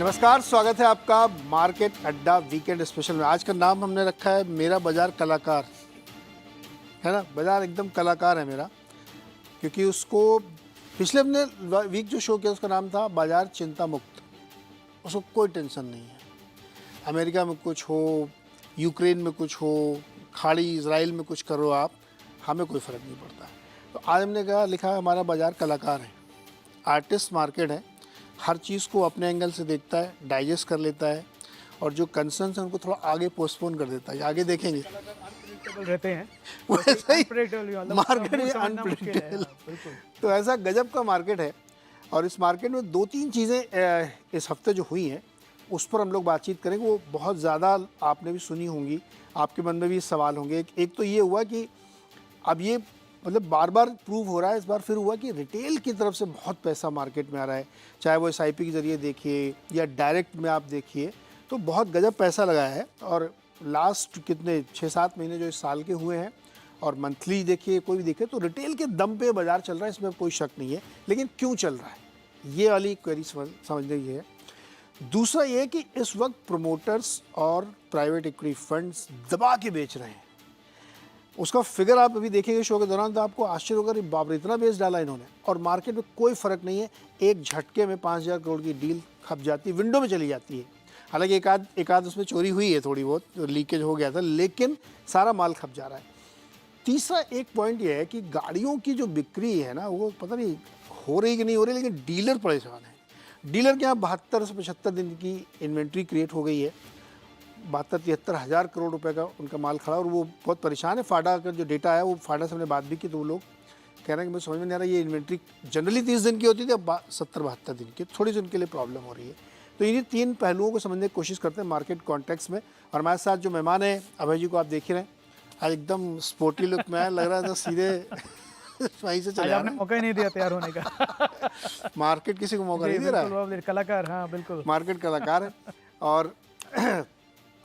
नमस्कार, स्वागत है आपका मार्केट अड्डा वीकेंड स्पेशल में। आज का नाम हमने रखा है मेरा बाजार कलाकार, है ना। बाजार एकदम कलाकार है मेरा, क्योंकि उसको पिछले हमने वीक जो शो किया उसका नाम था बाजार चिंता मुक्त। उसको कोई टेंशन नहीं है, अमेरिका में कुछ हो, यूक्रेन में कुछ हो, खाड़ी इजराइल में कुछ करो आप, हमें कोई फ़र्क नहीं पड़ता। तो आज हमने कहा लिखा है हमारा बाजार कलाकार है, आर्टिस्ट मार्केट है, हर चीज़ को अपने एंगल से देखता है, डाइजेस्ट कर लेता है और जो कंसर्न्स हैं उनको थोड़ा आगे पोस्टपोन कर देता है, आगे देखेंगे। अनप्रेडिक्टेबल रहते हैं, वैसे ही अनप्रेडिक्टेबल मार्केट में अनप्रेडिक्टेबल, तो ऐसा गजब का मार्केट है। और इस मार्केट में दो तीन चीज़ें इस हफ्ते जो हुई हैं उस पर हम लोग बातचीत करेंगे। वो बहुत ज़्यादा आपने भी सुनी होंगी, आपके मन में भी सवाल होंगे। एक तो ये हुआ कि अब ये मतलब बार बार प्रूव हो रहा है, इस बार फिर हुआ कि रिटेल की तरफ से बहुत पैसा मार्केट में आ रहा है, चाहे वो एसआईपी के ज़रिए देखिए या डायरेक्ट में आप देखिए, तो बहुत गजब पैसा लगाया है। और लास्ट कितने 6-7 महीने जो इस साल के हुए हैं और मंथली देखिए, कोई भी देखे, तो रिटेल के दम पे बाज़ार चल रहा है, इसमें कोई शक नहीं है। लेकिन क्यों चल रहा है, ये वाली क्वेरी समझने की है। दूसरा ये कि इस वक्त प्रोमोटर्स और प्राइवेट इक्विटी फंड्स दबा के बेच रहे हैं। उसका फिगर आप अभी देखेंगे शो के दौरान तो आपको आश्चर्य होगा, बाप रे इतना बेच डाला इन्होंने। और मार्केट में कोई फ़र्क नहीं है, एक झटके में 5,000 करोड़ की डील खप जाती है, विंडो में चली जाती है। हालांकि एक आध उसमें चोरी हुई है, थोड़ी बहुत जो लीकेज हो गया था, लेकिन सारा माल खप जा रहा है। तीसरा एक पॉइंट ये है कि गाड़ियों की जो बिक्री है ना, वो पता नहीं हो रही कि नहीं हो रही, लेकिन डीलर परेशान है। डीलर के यहाँ 72 से 75 दिन की इन्वेंट्री क्रिएट हो गई है, 72-73 हज़ार करोड़ रुपए का उनका माल खड़ा, और वो बहुत परेशान है। फाडा का जो डेटा है, वो फाडा से हमने बात भी की, तो वो लोग कह रहे हैं कि मुझे समझ में नहीं आ रहा, ये इन्वेंट्री जनरली 30 दिन की होती थी, अब 70-72 दिन की, थोड़ी सी उनके लिए प्रॉब्लम हो रही है। तो इन्हीं तीन पहलुओं को समझने की कोशिश करते हैं मार्केट कॉन्टेक्स्ट में। और हमारे साथ जो मेहमान हैं, अभय जी को आप देख ही रहे हैं, आज एकदम स्पोर्टी लुक में लग रहा था, सीधे वहीं से चले आपने मौका ही नहीं दिया तैयार होने का। मार्केट किसी को मौका नहीं दे रहा है, कलाकार, हाँ बिल्कुल, मार्केट कलाकार है। और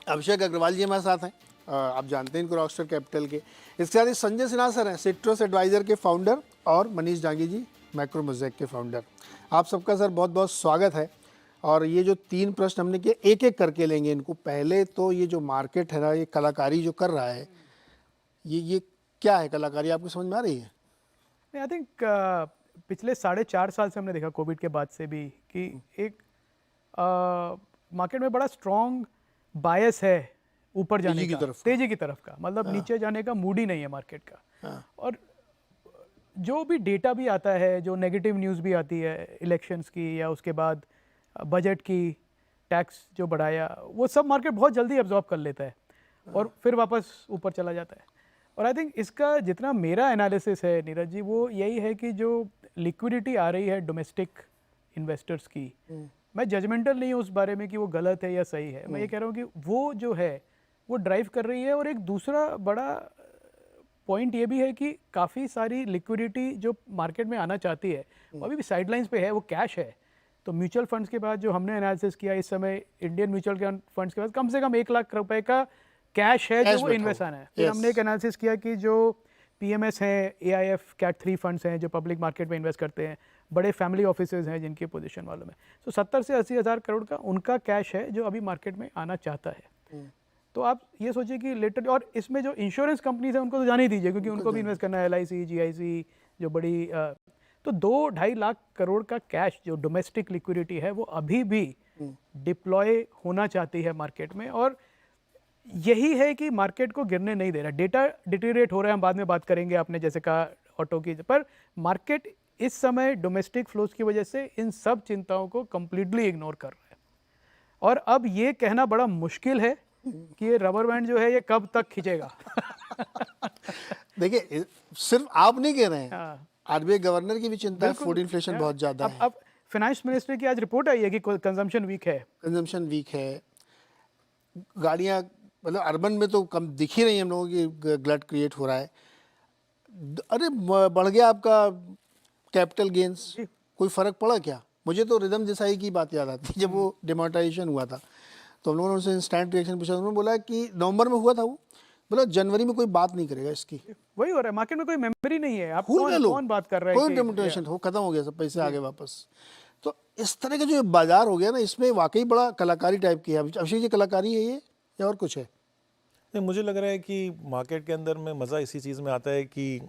अभिषेक अग्रवाल जी हमारे साथ हैं, आप जानते हैं इनको रॉकस्टार कैपिटल के। इसके साथ संजय सिन्हा सर हैं, सिट्रस एडवाइज़र के फाउंडर, और मनीष जांगी जी मैक्रो मोज़ेक के फाउंडर। आप सबका सर बहुत बहुत स्वागत है। और ये जो तीन प्रश्न हमने किए, एक एक करके लेंगे इनको। पहले तो ये जो मार्केट है ना, ये कलाकारी जो कर रहा है, ये क्या है कलाकारी, आपको समझ में आ रही है? आई थिंक पिछले 4.5 साल से हमने देखा, कोविड के बाद से भी, कि एक मार्केट में बड़ा स्ट्रॉन्ग बायस है ऊपर जाने का, तेजी की तरफ का। मतलब नीचे जाने का मूड ही नहीं है मार्केट का। और जो भी डेटा भी आता है, जो नेगेटिव न्यूज़ भी आती है इलेक्शंस की, या उसके बाद बजट की, टैक्स जो बढ़ाया, वो सब मार्केट बहुत जल्दी एब्जॉर्ब कर लेता है और फिर वापस ऊपर चला जाता है। और आई थिंक इसका जितना मेरा एनालिसिस है नीरज जी, वो यही है कि जो लिक्विडिटी आ रही है डोमेस्टिक इन्वेस्टर्स की, मैं जजमेंटल नहीं हूँ उस बारे में कि वो गलत है या सही है। मैं ये कह रहा हूँ कि वो जो है वो ड्राइव कर रही है। और एक दूसरा बड़ा पॉइंट ये भी है कि काफ़ी सारी लिक्विडिटी जो मार्केट में आना चाहती है वो अभी भी साइडलाइंस पे है, वो कैश है। तो म्यूचुअल फंड्स के बाद जो हमने एनालिसिस किया, इस समय इंडियन म्यूचुअल फंड्स के पास कम से कम 1 लाख रुपए का कैश है जो वो इन्वेस्ट आना है। फिर हमने एक एनालिसिस किया कि जो पीएमएस हैं, एआईएफ कैट 3 फंड्स हैं जो पब्लिक मार्केट में इन्वेस्ट करते हैं, बड़े फैमिली ऑफिसेज हैं जिनके पोजीशन वालों में, तो 70 से 80 हज़ार करोड़ का उनका कैश है जो अभी मार्केट में आना चाहता है। तो आप ये सोचिए कि लेटर, और इसमें जो इंश्योरेंस कंपनीज हैं उनको तो जाने ही दीजिए, क्योंकि उनको भी इन्वेस्ट करना है, LIC, GIC, जो बड़ी तो 2-2.5 लाख करोड़ का कैश जो डोमेस्टिक लिक्विडिटी है वो अभी भी डिप्लॉय होना चाहती है मार्केट में। और यही है कि मार्केट को गिरने नहीं दे रहा। डेटा डिटेरिएट हो रहा है, हम बाद में बात करेंगे, आपने जैसे कहा ऑटो की, पर मार्केट इस समय डोमेस्टिक फ्लोज की वजह से इन सब चिंताओं को कंप्लीटली इग्नोर कर रहा है। और अब ये कहना बड़ा मुश्किल है कि ये रबर बैंड जो है ये कब तक खींचेगा। देखिए, सिर्फ आप नहीं कह रहे हैं, आरबीआई गवर्नर की भी चिंता है, फूड इन्फ्लेशन बहुत ज़्यादा है। अब फाइनेंस मिनिस्ट्री की आज रिपोर्ट आई है कि कंजम्पशन वीक है, गाड़ियाँ मतलब अर्बन में तो कम दिख ही नहीं हम लोगों की, ग्लट क्रिएट हो रहा है। अरे बढ़ गया आपका कैपिटल गेन्स, कोई फ़र्क पड़ा क्या? मुझे तो रिदम देसाई की बात याद आती है, जब वो डिमोनेटाइजेशन हुआ था तो हम लोगों ने उनसे इंस्टेंट रिएक्शन पूछा, उन्होंने बोला कि नवंबर में हुआ था, वो बोला जनवरी में कोई बात नहीं करेगा इसकी। वही हो रहा है, मार्केट में कोई मेमोरी नहीं है, आप कौन बात कर रहे हैं, कोई डिमोनेटाइजेशन हो, खत्म हो गया, सब पैसे आ गए वापस। तो इस तरह का जो बाजार हो गया ना, इसमें वाकई बड़ा कलाकारी टाइप की है। अभिषेक, ये कलाकारी है ये या और कुछ है? नहीं, मुझे लग रहा है कि मार्केट के अंदर में मज़ा इसी चीज़ में आता है कि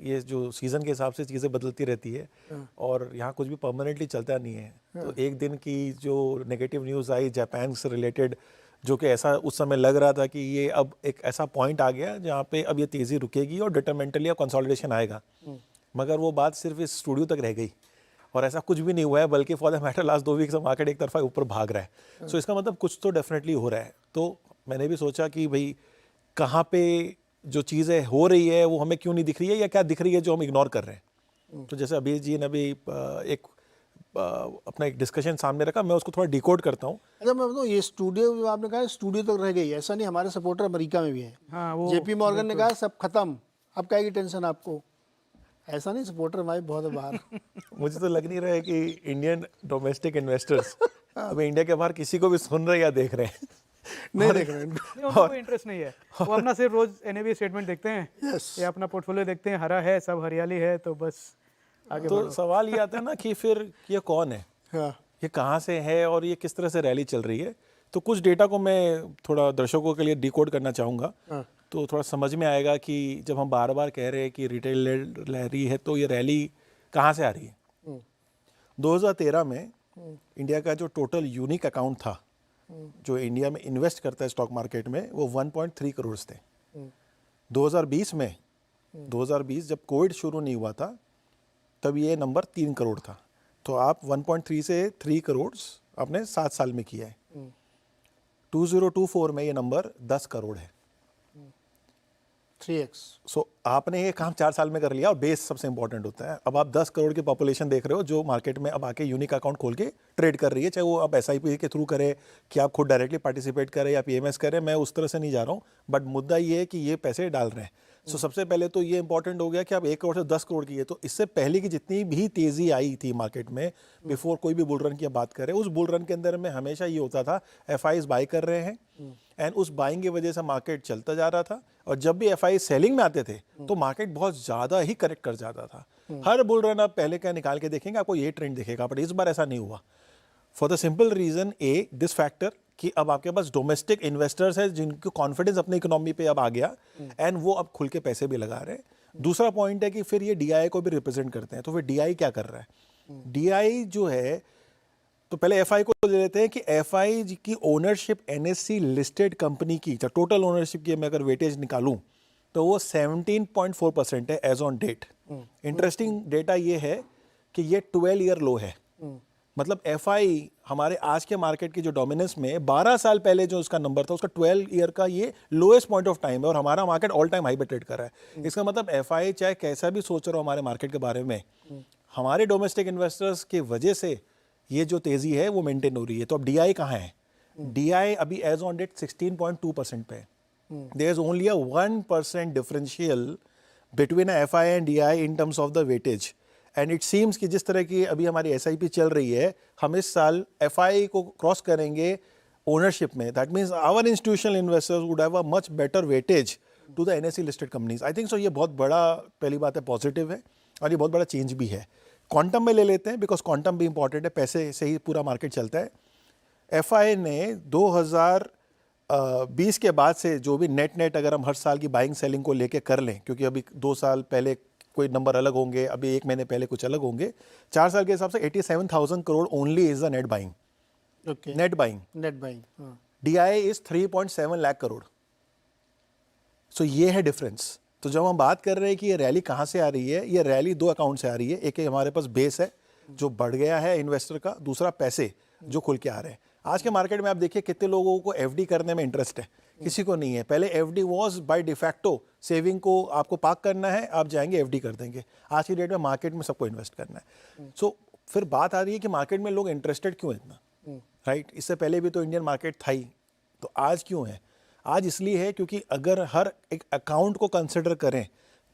ये जो सीज़न के हिसाब से चीज़ें बदलती रहती है और यहाँ कुछ भी परमानेंटली चलता नहीं है। तो एक दिन की जो नेगेटिव न्यूज़ आई जापान से रिलेटेड, जो कि ऐसा उस समय लग रहा था कि ये अब एक ऐसा पॉइंट आ गया जहाँ पे अब ये तेज़ी रुकेगी और डिटरमेंटली अब कंसोलिडेशन आएगा, मगर वो बात सिर्फ इस स्टूडियो तक रह गई और ऐसा कुछ भी नहीं हुआ है, बल्कि for the matter last 2 week से मार्केट एक तरफा ऊपर भाग रहा है। सो इसका मतलब कुछ तो डेफिनेटली हो रहा है। तो मैंने भी सोचा कि भाई कहाँ पे जो चीज़ें हो रही है वो हमें क्यों नहीं दिख रही है, या क्या दिख रही है जो हम इग्नोर कर रहे हैं। तो जैसे अभी जी ने अभी अपना एक डिस्कशन सामने रखा, मैं उसको थोड़ा डिकोड करता हूँ। अच्छा, मैं बताऊँ, ये स्टूडियो आपने कहा स्टूडियो तक रह गई, ऐसा नहीं, हमारे सपोर्टर अमेरिका में भी हैं। हाँ, वो जेपी मॉर्गन ने कहा सब खत्म, अब क्या की टेंशन आपको? ऐसा नहीं, सपोर्टर हमारे बहुत है बाहर। मुझे तो लग नहीं रहा है कि इंडियन डोमेस्टिक इन्वेस्टर्स अभी इंडिया के बाहर किसी को भी सुन रहे या देख रहे हैं। नहीं देख रहे हैं। उनको कोई इंटरेस्ट नहीं है, वो अपना सिर्फ रोज एनएवी स्टेटमेंट देखते हैं Yes. या अपना पोर्टफोलियो देखते हैं, हरा है सब, हरियाली है, तो बस आगे तो बढ़ो। सवाल ये आता है ना कि फिर ये कौन है, हाँ, ये कहाँ से है और ये किस तरह से रैली चल रही है। तो कुछ डेटा को मैं थोड़ा दर्शकों के लिए डिकोड करना चाहूँगा, तो थोड़ा समझ में आएगा कि जब हम बार बार कह रहे हैं कि रिटेल रैली है, तो ये रैली कहाँ से आ रही है। 2013 में इंडिया का जो टोटल यूनिक अकाउंट था, जो इंडिया में इन्वेस्ट करता है स्टॉक मार्केट में, वो 1.3 करोड़ थे। 2020 जब कोविड शुरू नहीं हुआ था, तब ये नंबर 3 करोड़ था। तो आप 1.3 से 3 करोड़ आपने 7 साल में किया है। 2024 में ये नंबर 10 करोड़ है। 3x। सो आपने ये काम 4 साल में कर लिया, और बेस सबसे इंपॉर्टेंट होता है। अब आप 10 करोड़ की पॉपुलेशन देख रहे हो जो मार्केट में अब आके यूनिक अकाउंट खोल के ट्रेड कर रही है, चाहे वो आप SIP के थ्रू करें कि आप खुद डायरेक्टली पार्टिसिपेट करें या PMS करें, मैं उस तरह से नहीं जा रहा हूँ, बट मुद्दा ये है कि ये पैसे डाल रहे हैं। सो सबसे पहले तो ये इंपॉर्टेंट हो गया कि आप 1 करोड़ से 10 करोड़ की है। तो इससे पहले की जितनी भी तेज़ी आई थी मार्केट में, बिफोर कोई भी बुल रन की बात करें, उस बुल रन के अंदर में हमेशा ये होता था FIs बाई कर रहे हैं, एंड उस बाइंग की वजह से मार्केट चलता जा रहा था, और जब भी FI सेलिंग में आते थे तो मार्केट बहुत ज़्यादा ही करेक्ट कर जाता था। हर बुल रन आप पहले क्या निकाल के देखेंगे, आपको ये ट्रेंड दिखेगा, बट इस बार ऐसा नहीं हुआ। For the simple reason this factor कि अब आपके पास डोमेस्टिक इन्वेस्टर्स हैं जिनको कॉन्फिडेंस अपनी इकोनॉमी पे अब आ गया, एंड वो अब खुल के पैसे भी लगा रहे हैं। दूसरा पॉइंट है कि फिर ये DI को भी रिप्रेजेंट करते हैं। तो फिर DI क्या कर रहा है? DI जो है, तो पहले FI को ले लेते हैं कि FI की ओनरशिप NSE लिस्टेड कंपनी की, तो टोटल ओनरशिप की मैं अगर वेटेज निकालूं तो वो 17.4% है as on date. Interesting data ये है कि ये 12 ईयर लो है। मतलब FI हमारे आज के मार्केट की जो डोमिनेंस में 12 साल पहले जो उसका नंबर था, उसका 12 ईयर का ये लोएस्ट पॉइंट ऑफ टाइम है, और हमारा मार्केट ऑल टाइम हाई पे ट्रेड कर रहा है। इसका मतलब FI चाहे कैसा भी सोच रहा हो हमारे मार्केट के बारे में, हमारे डोमेस्टिक इन्वेस्टर्स की वजह से ये जो तेज़ी है वो मेंटेन हो रही है। तो अब DI कहाँ है? DI अभी एज ऑन डेट 16.2% पे है। There is only a 1% differential between FI and DI in terms of the weightage, and it seems कि जिस तरह की अभी हमारी SIP चल रही है, हम इस साल FI को क्रॉस करेंगे ओनरशिप में। That means our institutional investors would have a much better weightage to the NSE listed companies. I think so ये बहुत बड़ा, पहली बात है, पॉजिटिव है, और ये बहुत बड़ा चेंज भी है। क्वांटम में ले लेते हैं, बिकॉज क्वांटम भी इंपॉर्टेंट है, पैसे से ही पूरा मार्केट चलता है। FI ने 2020 के बाद से जो भी नेट अगर हम हर साल की बाइंग सेलिंग को लेके कर लें, क्योंकि अभी 2 साल पहले कोई नंबर अलग होंगे, अभी 1 महीने पहले कुछ अलग होंगे, 4 साल के हिसाब से 87,000 crore only is the net buying. Okay, net buying DI is 3.7 lakh crore. So ये है डिफरेंस। तो जब हम बात कर रहे हैं कि ये रैली कहाँ से आ रही है, ये रैली 2 अकाउंट से आ रही है। एक हमारे पास बेस है जो बढ़ गया है इन्वेस्टर का, दूसरा पैसे जो खुल के आ रहे हैं। आज के मार्केट में आप देखिए कितने लोगों को FD करने में इंटरेस्ट है, किसी को नहीं है। पहले FD was by de facto, saving को आपको पार्क करना है, आप जाएंगे FD कर देंगे। आज की डेट में मार्केट में सबको इन्वेस्ट करना है। सो फिर बात आ रही है कि मार्केट में लोग इंटरेस्टेड क्यों है इतना, राइट? इससे पहले भी तो इंडियन मार्केट था ही, तो आज क्यों है? आज इसलिए है क्योंकि अगर हर एक अकाउंट को कंसिडर करें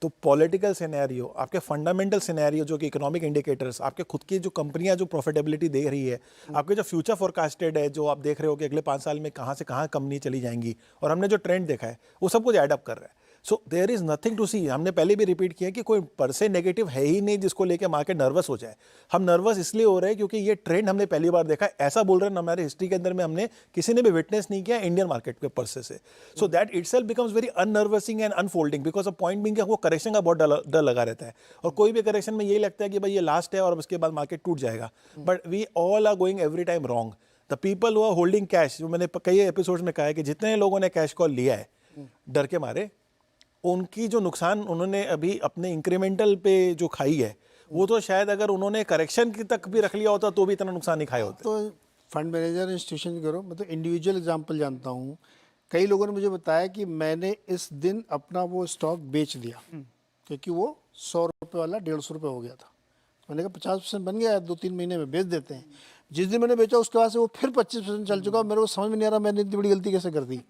तो पॉलिटिकल सिनेरियो, आपके फंडामेंटल सिनेरियो जो कि इकोनॉमिक इंडिकेटर्स, आपके खुद की जो कंपनियां जो प्रॉफिटेबिलिटी दे रही है, आपके जो फ्यूचर फोरकास्टेड है, जो आप देख रहे हो कि अगले 5 साल में कहाँ से कहाँ कंपनी चली जाएंगी, और हमने जो ट्रेंड देखा है वो सब कुछ एडअप कर रहा है। So there is nothing to see. हमने पहले भी रिपीट किया कि कोई पर से नेगेटिव है ही नहीं जिसको लेके मार्केट नर्वस हो जाए। हम नर्वस इसलिए हो रहे हैं क्योंकि ये ट्रेंड हमने पहली बार देखा है। ऐसा बोल रहे हैं हमारे हिस्ट्री के अंदर में हमने किसी ने भी विटनेस नहीं किया इंडियन मार्केट के परसे से। So that itself becomes very unnerving and unfolding because of point being वो करेक्शन का बहुत डर लगा रहता है, और कोई भी करेक्शन में यही लगता है कि भाई ये लास्ट है और उसके बाद मार्केट टूट जाएगा। But we all are going every time wrong. The people who are holding cash, जो मैंने कई एपिसोड्स में कहा है कि जितने लोगों ने कैश कॉल लिया है डर के मारे, उनकी जो नुकसान उन्होंने अभी अपने इंक्रीमेंटल पे जो खाई है, वो तो शायद अगर उन्होंने करेक्शन की तक भी रख लिया होता तो भी इतना नुकसान नहीं खाया होता। तो फंड मैनेजर इंस्टीट्यूशन करो, मतलब इंडिविजुअल एग्जांपल जानता हूँ, कई लोगों ने मुझे बताया कि मैंने इस दिन अपना वो स्टॉक बेच दिया क्योंकि वो 100 रुपये वाला 150 रुपये हो गया था। मैंने कहा 50% बन गया है, 2-3 महीने में बेच देते हैं। जिस दिन मैंने बेचा उसके बाद से वो फिर 25% चल चुका। मेरे को समझ में नहीं आ रहा मैंने इतनी बड़ी गलती कैसे कर दी।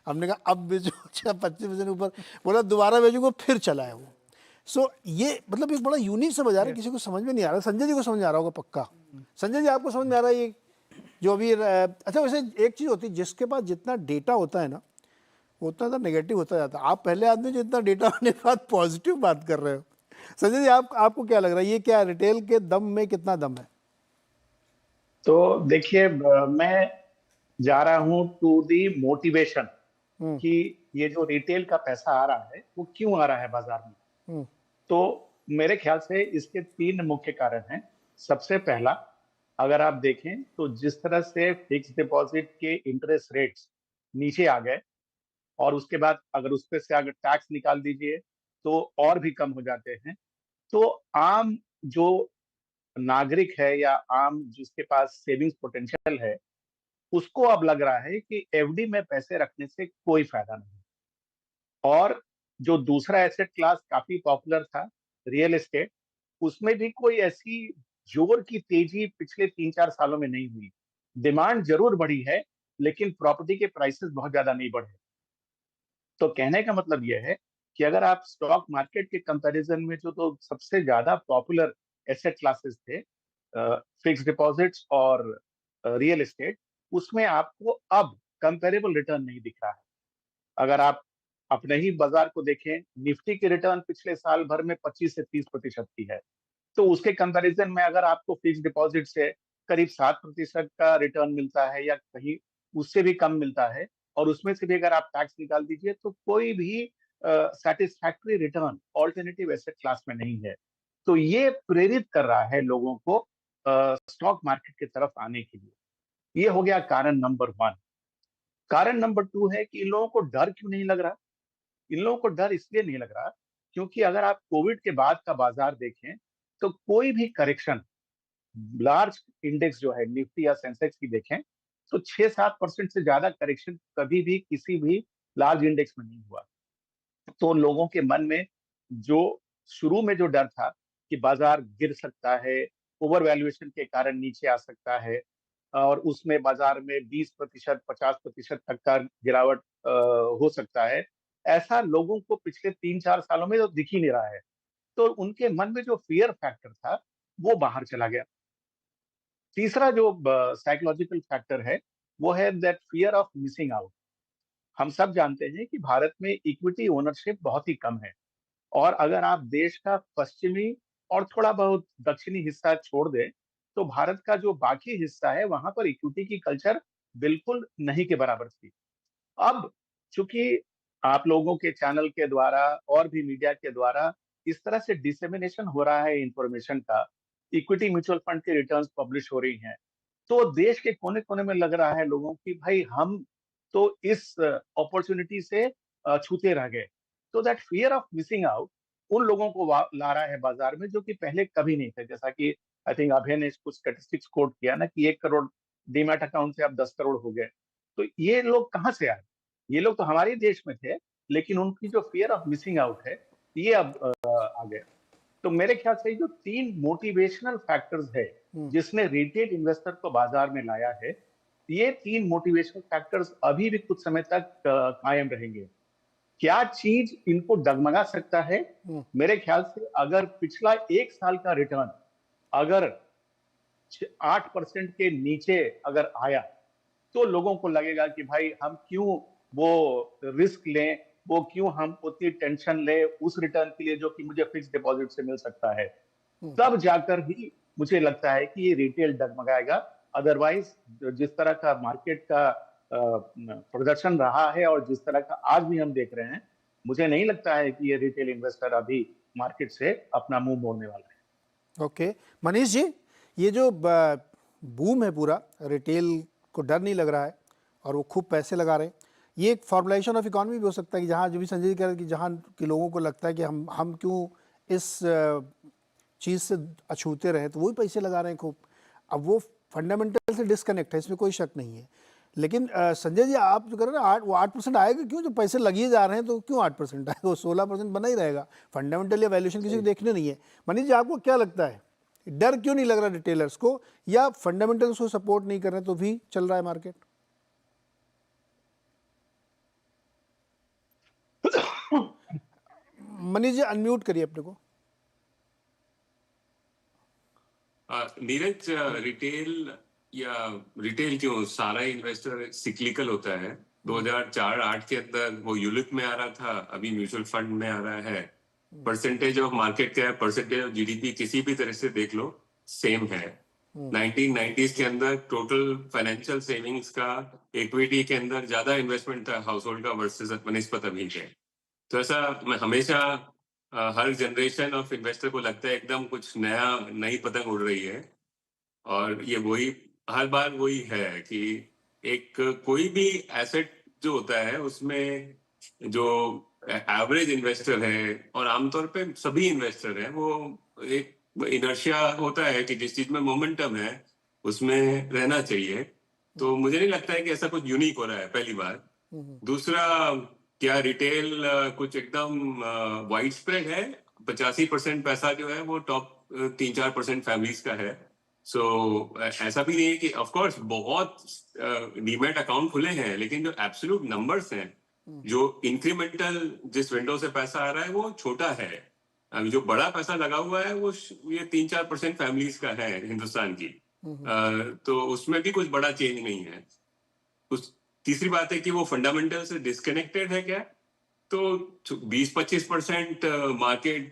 हमने कहा अब बेचो, 25% ऊपर, बोला दोबारा बेचूंगा, फिर चला है वो। सो ये मतलब एक बड़ा यूनिक सा बाजार है, किसी को समझ में नहीं आ रहा। संजय जी को समझ में आ रहा होगा पक्का। संजय जी आपको समझ में आ रहा है ये जो अभी अच्छा वैसे एक चीज़ होती है, जिसके पास जितना डेटा होता है ना उतना तो नेगेटिव होता जाता है। आप पहले आदमी जो इतना डेटा होने के बाद पॉजिटिव बात कर रहे हो। संजय जी आपको क्या लग रहा है, ये क्या रिटेल के दम में कितना दम है? तो देखिए, मैं जा रहा हूं टू दी मोटिवेशन कि ये जो रिटेल का पैसा आ रहा है वो क्यों आ रहा है बाजार में। तो मेरे ख्याल से इसके 3 मुख्य कारण हैं। सबसे पहला, अगर आप देखें तो जिस तरह से फिक्स डिपॉजिट के इंटरेस्ट रेट्स नीचे आ गए, और उसके बाद अगर उस पे से अगर टैक्स निकाल दीजिए तो और भी कम हो जाते हैं, तो आम जो नागरिक है या आम जिसके पास सेविंग्स पोटेंशियल है, उसको अब लग रहा है कि एफडी में पैसे रखने से कोई फायदा नहीं। और जो दूसरा एसेट क्लास काफी पॉपुलर था, रियल एस्टेट, उसमें भी कोई ऐसी जोर की तेजी पिछले 3-4 सालों में नहीं हुई। डिमांड जरूर बढ़ी है, लेकिन प्रॉपर्टी के प्राइसेस बहुत ज्यादा नहीं बढ़े। तो कहने का मतलब यह है कि अगर आप स्टॉक मार्केट के कंपैरिजन में जो तो सबसे ज्यादा पॉपुलर एसेट क्लासेस थे, फिक्स डिपॉजिट्स और रियल एस्टेट, उसमें आपको अब कंपेरेबल रिटर्न नहीं दिख रहा है। अगर आप अपने ही बाजार को देखें, निफ्टी की रिटर्न पिछले साल भर में 25 से 30% की है। तो उसके कंपैरिजन में अगर आपको फिक्स डिपॉजिट से करीब 7% का रिटर्न मिलता है या कहीं उससे भी कम मिलता है, और उसमें से भी अगर आप टैक्स निकाल दीजिए, तो कोई भी satisfactory return alternative asset class में नहीं है। तो ये प्रेरित कर रहा है लोगों को स्टॉक मार्केट की तरफ आने के लिए। ये हो गया कारण नंबर 1। कारण नंबर 2 है कि इन लोगों को डर क्यों नहीं लग रहा। इन लोगों को डर इसलिए नहीं लग रहा क्योंकि अगर आप कोविड के बाद का बाजार देखें, तो कोई भी करेक्शन, लार्ज इंडेक्स जो है निफ्टी या सेंसेक्स की देखें, तो 6-7% से ज्यादा करेक्शन कभी भी किसी भी लार्ज इंडेक्स में नहीं हुआ। तो लोगों के मन में जो शुरू में जो डर था कि बाजार गिर सकता है, ओवर वैल्यूएशन के कारण नीचे आ सकता है, और उसमें बाजार में 20%, 50% तक का गिरावट हो सकता है, ऐसा लोगों को पिछले 3-4 सालों में तो दिख ही नहीं रहा है। तो उनके मन में जो फियर फैक्टर था, वो बाहर चला गया। तीसरा जो साइकोलॉजिकल फैक्टर है, वो है that fear of missing out. हम सब जानते हैं कि भारत में इक्विटी ओनरशिप बहुत ही कम है, और अगर आप देश का पश्चिमी और थोड़ा बहुत दक्षिणी हिस्सा छोड़ दें, तो भारत का जो बाकी हिस्सा है, वहां पर इक्विटी की कल्चर बिल्कुल नहीं के बराबर थी। अब चूंकि आप लोगों के चैनल के द्वारा और भी मीडिया के द्वारा इस तरह से डिसेमिनेशन हो रहा है इंफॉर्मेशन का, इक्विटी म्यूचुअल फंड की रिटर्न्स पब्लिश हो रही हैं, तो देश के कोने कोने में लग रहा है लोगों की भाई हम तो इस अपॉर्चुनिटी से छूते रह गए। तो that fear of missing out उन लोगों को ला रहा है बाजार में, जो कि पहले कभी नहीं थे। जैसा कि आई थिंक अभय ने कुछ स्टेटिस्टिक्स कोट किया ना कि 1 करोड़ डीमैट अकाउंट से अब 10 करोड़ हो गए। तो ये लोग कहाँ से आए? ये लोग तो हमारे देश में थे, लेकिन उनकी जो फियर ऑफ मिसिंग आउट है, ये अब आ गए। तो मेरे ख्याल से जो 3 मोटिवेशनल फैक्टर्स है जिसने रिटेल इन्वेस्टर को बाजार में लाया है, ये 3 मोटिवेशनल फैक्टर्स अभी भी कुछ समय तक कायम रहेंगे। क्या चीज इनको डगमगा सकता है? मेरे ख्याल से अगर पिछला 1 साल का रिटर्न अगर 8% के नीचे अगर आया, तो लोगों को लगेगा कि भाई हम क्यों वो रिस्क लें वो क्यों हम उतनी टेंशन ले उस रिटर्न के लिए जो कि मुझे फिक्स डिपॉजिट से मिल सकता है। तब जाकर ही मुझे लगता है कि ये रिटेल डगमगाएगा। अदरवाइज जिस तरह का मार्केट का प्रदर्शन रहा है और जिस तरह का आज भी हम देख रहे हैं, मुझे नहीं लगता है कि ये रिटेल इन्वेस्टर अभी मार्केट से अपना मुंह मोड़ने वाला है। ओके मनीष जी, ये जो बूम है पूरा, रिटेल को डर नहीं लग रहा है और वो खूब पैसे लगा रहे हैं, ये एक फॉर्मुलेशन ऑफ इकोनॉमी भी हो सकता है कि जहाँ जो भी संजय जी कह रहे हैं कि जहाँ के लोगों को लगता है कि हम क्यों इस चीज़ से अछूते रहे, तो वही पैसे लगा रहे हैं खूब। अब वो फंडामेंटल से डिस्कनेक्ट है, इसमें कोई शक नहीं है। लेकिन संजय जी, आप जो कर रहे हैं वो 8% आएगा क्यों? जो पैसे लगिए जा रहे हैं तो क्यों 8% आएगा? वो 16% बना ही रहेगा। फंडामेंटल या वैल्यूएशन किसी को देखने नहीं है। मनीष जी, आपको क्या लगता है, डर क्यों नहीं लग रहा रिटेलर्स को, या फंडामेंटल्स को सपोर्ट नहीं कर रहे तो भी चल रहा है मार्केट? मनीष जी, अनम्यूट करिए अपने को। नीरज, रिटेल क्यों, सारा इन्वेस्टर सिक्लिकल होता है। 2004-8 के अंदर वो यूलिप में आ रहा था, अभी म्यूचुअल फंड में आ रहा है। परसेंटेज ऑफ मार्केट क्या है, परसेंटेज ऑफ जीडीपी किसी भी तरह से देख लो, सेम है। 1990s के अंदर टोटल फाइनेंशियल सेविंग्स का इक्विटी के अंदर ज्यादा इन्वेस्टमेंट था हाउस होल्ड का वर्सेस बनिस्पत अभी है। तो ऐसा मैं हमेशा हर जनरेशन ऑफ इन्वेस्टर को लगता है एकदम कुछ नई पतंग उड़ रही है। और ये वही हर बार वही है कि एक कोई भी एसेट जो होता है उसमें जो एवरेज इन्वेस्टर है, और आमतौर पे सभी इन्वेस्टर हैं, वो एक इनर्शिया होता है कि जिस चीज में मोमेंटम है उसमें रहना चाहिए। तो मुझे नहीं लगता है कि ऐसा कुछ यूनिक हो रहा है, पहली बार। दूसरा, क्या रिटेल कुछ एकदम वाइड स्प्रेड है? 85% पैसा जो है वो टॉप 3-4% फैमिलीज का है। सो ऐसा भी नहीं है कि ऑफ कोर्स बहुत डीमैट अकाउंट खुले हैं, लेकिन जो एब्सोल्यूट नंबर्स हैं, जो इंक्रीमेंटल जिस विंडो से पैसा आ रहा है वो छोटा है। अभी जो बड़ा पैसा लगा हुआ है वो ये 3-4% फैमिलीज का है हिंदुस्तान की। तो उसमें भी कुछ बड़ा चेंज नहीं है। तीसरी बात है कि वो फंडामेंटल से डिस्कनेक्टेड है क्या? तो 20-25% मार्केट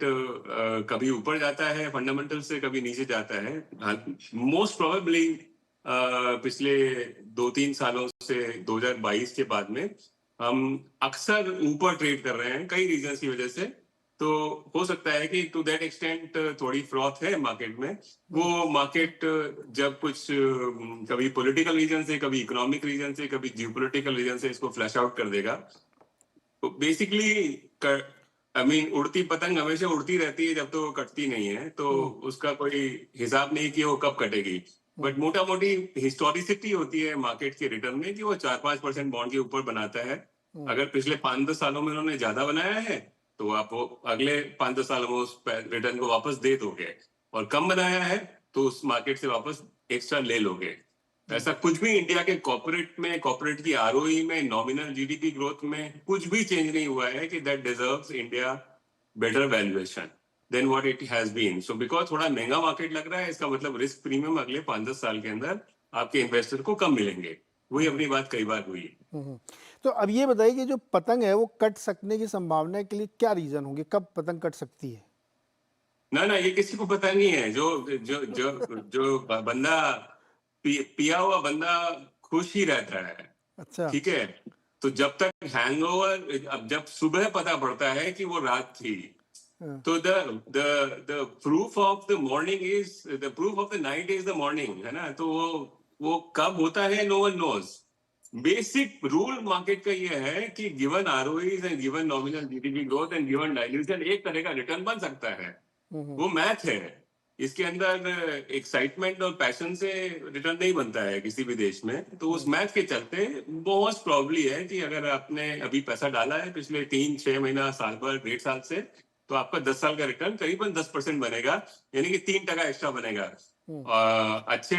कभी ऊपर जाता है फंडामेंटल से, कभी नीचे जाता है। मोस्ट प्रोबेबली पिछले 2-3 सालों से 2022 के बाद में हम अक्सर ऊपर ट्रेड कर रहे हैं कई रीजन की वजह से। तो हो सकता है कि टू दैट एक्सटेंट थोड़ी फ्रॉथ है मार्केट में। वो मार्केट जब कुछ कभी पॉलिटिकल रीजन से, कभी इकोनॉमिक रीजन से, कभी जियोपॉलिटिकल रीजन से इसको फ्लैश आउट कर देगा। तो बेसिकली उड़ती पतंग हमेशा उड़ती रहती है जब तो वो कटती नहीं है, तो उसका कोई हिसाब नहीं कि वो कब कटेगी। बट मोटा मोटी हिस्टोरिसिटी होती है मार्केट के रिटर्न में कि वो 4-5% बॉन्ड के ऊपर बनाता है। अगर पिछले 5-10 सालों में उन्होंने ज्यादा बनाया है तो आप वो अगले 5-10 सालों में उस रिटर्न को वापस दे दोगे, और कम बनाया है तो उस मार्केट से वापस एक्स्ट्रा ले लोगे। ऐसा कुछ भी इंडिया के कॉर्पोरेट की आरओई में, नॉमिनल जीडीपी ग्रोथ में कुछ भी चेंज नहीं हुआ है कि that deserves India better valuation than what it has been. So because थोड़ा महंगा मार्केट लग रहा है, इसका मतलब रिस्क प्रीमियम अगले 5-10 साल के अंदर आपके इन्वेस्टर को कम मिलेंगे। वही अपनी बात कई बार हुई। तो अब ये बताइए कि जो पतंग है वो कट सकने की संभावना के लिए क्या रीजन होंगे, कब पतंग कट सकती है? ना ये किसी को पता नहीं है। जो बंदा पिया हुआ बंदा खुश ही रहता है। अच्छा, ठीक है, तो जब तक हैंगओवर, अब जब सुबह पता पड़ता है कि वो रात थी, तो the proof of the morning is the proof of the night is the morning, है ना। तो वो कब होता है, no one knows. Basic rule market का ये है कि given ROEs and given nominal GDP growth and given dilution एक तरह का रिटर्न बन सकता है। वो मैथ है। इसके अंदर एक्साइटमेंट और पैशन से रिटर्न नहीं बनता है किसी भी देश में। तो उस मैथ के चलते मोस्ट प्रॉब्ली है कि अगर आपने अभी पैसा डाला है पिछले 3-6 महीना, साल भर, 1.5 साल से, तो आपका 10 साल का रिटर्न करीबन 10% बनेगा, यानी कि 3% एक्स्ट्रा बनेगा। अच्छे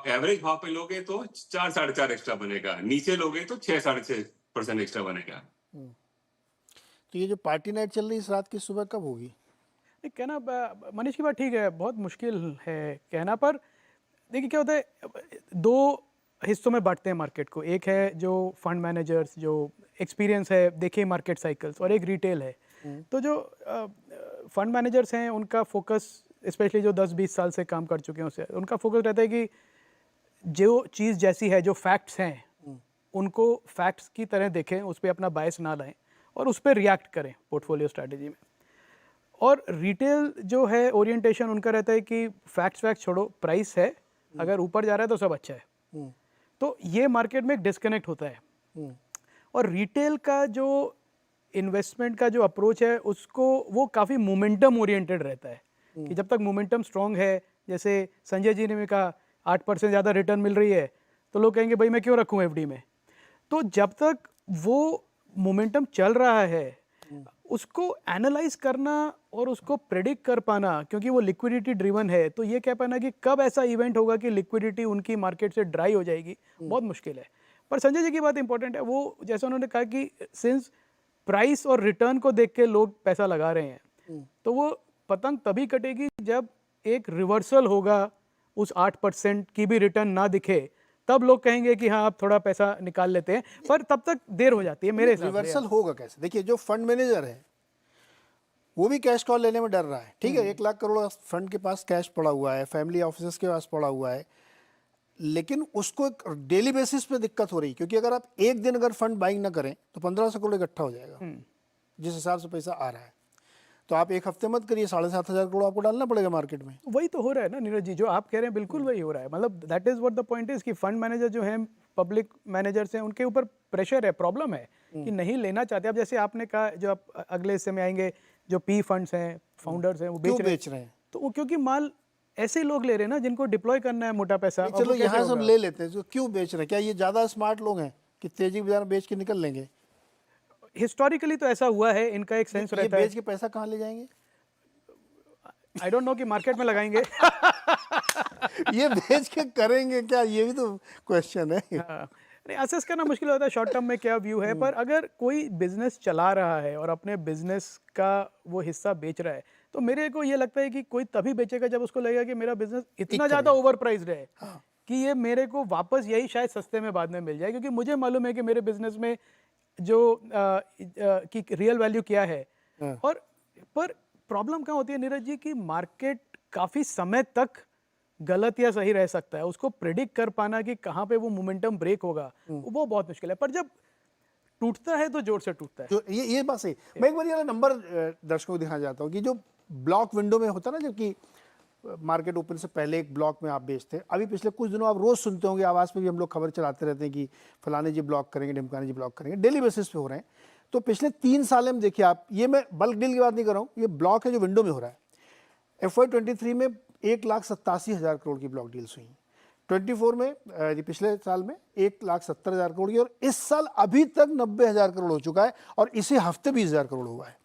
एवरेज भाव पे लोगे तो 4-4.5 एक्स्ट्रा बनेगा, नीचे लोगे तो 6-6.5% एक्स्ट्रा बनेगा। तो ये जो पार्टी नाइट चल रही है इस रात की, सुबह कब होगी? कहना मनीष की बात ठीक है, बहुत मुश्किल है कहना। पर देखिए क्या होता है, दो हिस्सों में बांटते हैं मार्केट को। एक है जो फंड मैनेजर्स जो एक्सपीरियंस है, देखे मार्केट साइकिल्स, और एक रिटेल है। तो जो फंड मैनेजर्स हैं उनका फोकस, स्पेशली जो 10-20 साल से काम कर चुके हैं उससे, उनका फोकस रहता है कि जो चीज़ जैसी है, जो फैक्ट्स हैं उनको फैक्ट्स की तरह देखें, उस पर अपना बायस ना लाएं और उस पर रिएक्ट करें पोर्टफोलियो स्ट्रैटेजी में। और रिटेल जो है ओरिएंटेशन उनका रहता है कि फैक्ट्स छोड़ो, प्राइस है, अगर ऊपर जा रहा है तो सब अच्छा है। तो ये मार्केट में एक डिस्कनेक्ट होता है। और रिटेल का जो इन्वेस्टमेंट का जो अप्रोच है उसको, वो काफ़ी मोमेंटम ओरिएंटेड रहता है कि जब तक मोमेंटम स्ट्रॉन्ग है, जैसे संजय जी ने भी कहा 8% ज़्यादा रिटर्न मिल रही है तो लोग कहेंगे भाई मैं क्यों रखूँ एफडी में। तो जब तक वो मोमेंटम चल रहा है उसको एनालाइज करना और उसको प्रेडिक्ट कर पाना, क्योंकि वो लिक्विडिटी ड्रिवन है, तो ये कह पाना कि कब ऐसा इवेंट होगा कि लिक्विडिटी उनकी मार्केट से ड्राई हो जाएगी, बहुत मुश्किल है। पर संजय जी की बात इंपॉर्टेंट है, वो जैसा उन्होंने कहा कि सिंस प्राइस और रिटर्न को देख के लोग पैसा लगा रहे हैं, तो वो पतंग तभी कटेगी जब एक रिवर्सल होगा, उस 8% की भी रिटर्न ना दिखे, तब लोग कहेंगे कि हाँ आप थोड़ा पैसा निकाल लेते हैं, पर तब तक देर हो जाती है मेरे हिसाब से। रिवर्सल होगा कैसे? देखिए, जो फंड मैनेजर है वो भी कैश कॉल लेने में डर रहा है, ठीक है, 1 लाख करोड़ फंड के पास कैश पड़ा हुआ है, फैमिली ऑफिसर्स के पास पड़ा हुआ है, लेकिन उसको डेली बेसिस पे दिक्कत हो रही है, क्योंकि अगर आप एक दिन अगर फंड बाइंग ना करें तो 1500 करोड़ इकट्ठा हो जाएगा जिस हिसाब से पैसा आ रहा है। तो आप एक हफ्ते मत करिए, 7,500 करोड़ आपको डालना पड़ेगा मार्केट में। वही तो हो रहा है ना नीरज जी, जो आप कह रहे हैं बिल्कुल वही हो रहा है। मतलब that is what the point is कि फंड मैनेजर जो है, पब्लिक मैनेजर्स हैं, उनके ऊपर प्रेशर है, प्रॉब्लम है कि नहीं लेना चाहते। अब जैसे आपने कहा, जो आप अगले हिस्से में आएंगे, जो पी फंड्स हैं, फाउंडर्स हैं, वो बेच रहे हैं, तो वो क्योंकि माल ऐसे लोग ले रहे हैं ना जिनको डिप्लॉय करना है मोटा पैसा। चलो यहाँ से हम ले लेते हैं, तो क्यों बेच रहे हैं? क्या ये ज़्यादा स्मार्ट लोग हैं कि तेजी बाजार में बेच के निकल लेंगे? हिस्टोरिकली तो ऐसा हुआ है, इनका एक सेंस रहता है। बेच के पैसा कहाँ ले जाएंगे? आई डोंट नो कि मार्केट में लगाएंगे। ये बेच के करेंगे क्या, ये भी तो क्वेश्चन है। नहीं, असेस करना मुश्किल होता है शॉर्ट टर्म में क्या व्यू है, पर अगर कोई बिजनेस चला रहा है और अपने बिजनेस का वो हिस्सा बेच रहा है, तो मेरे को ये लगता है कि कोई तभी बेचेगा जब उसको लगेगा कि मेरा बिजनेस इतना ज़्यादा ओवर प्राइस्ड है कि ये मेरे को वापस यही शायद सस्ते में बाद में मिल जाए, क्योंकि मुझे मालूम है कि मेरे बिजनेस में जो की रियल वैल्यू क्या है। और पर प्रॉब्लम क्या होती है नीरज जी कि मार्केट काफ़ी समय तक गलत या सही रह सकता है, उसको प्रेडिक्ट कर पाना कि कहाँ पे वो मोमेंटम ब्रेक होगा, वो बहुत मुश्किल है। पर जब टूटता है तो जोर से टूटता है। तो ये बात सही। मैं एक बार ये नंबर दर्शकों को दिखाना चाहता हूँ कि जो ब्लॉक विंडो में होता है ना, जबकि मार्केट ओपन से पहले एक ब्लॉक में आप बेचते हैं, अभी पिछले कुछ दिनों आप रोज सुनते होंगे, आवाज़ पे भी हम लोग खबर चलाते रहते हैं कि फलाने जी ब्लॉक करेंगे, ढिमकाने जी ब्लॉक करेंगे, डेली बेसिस पे हो रहे हैं। तो पिछले 3 साल में देखिए आप, ये मैं बल्क डील की बात नहीं कर रहा हूँ, ये ब्लॉक है जो विंडो में हो रहा है। FY23 में 1,87,000 करोड़ की ब्लॉक डील्स हुई, 24 में पिछले साल में 1,70,000 करोड़ की, और इस साल अभी तक 90,000 करोड़ हो चुका है, और इसी हफ्ते 20,000 करोड़ हुआ है।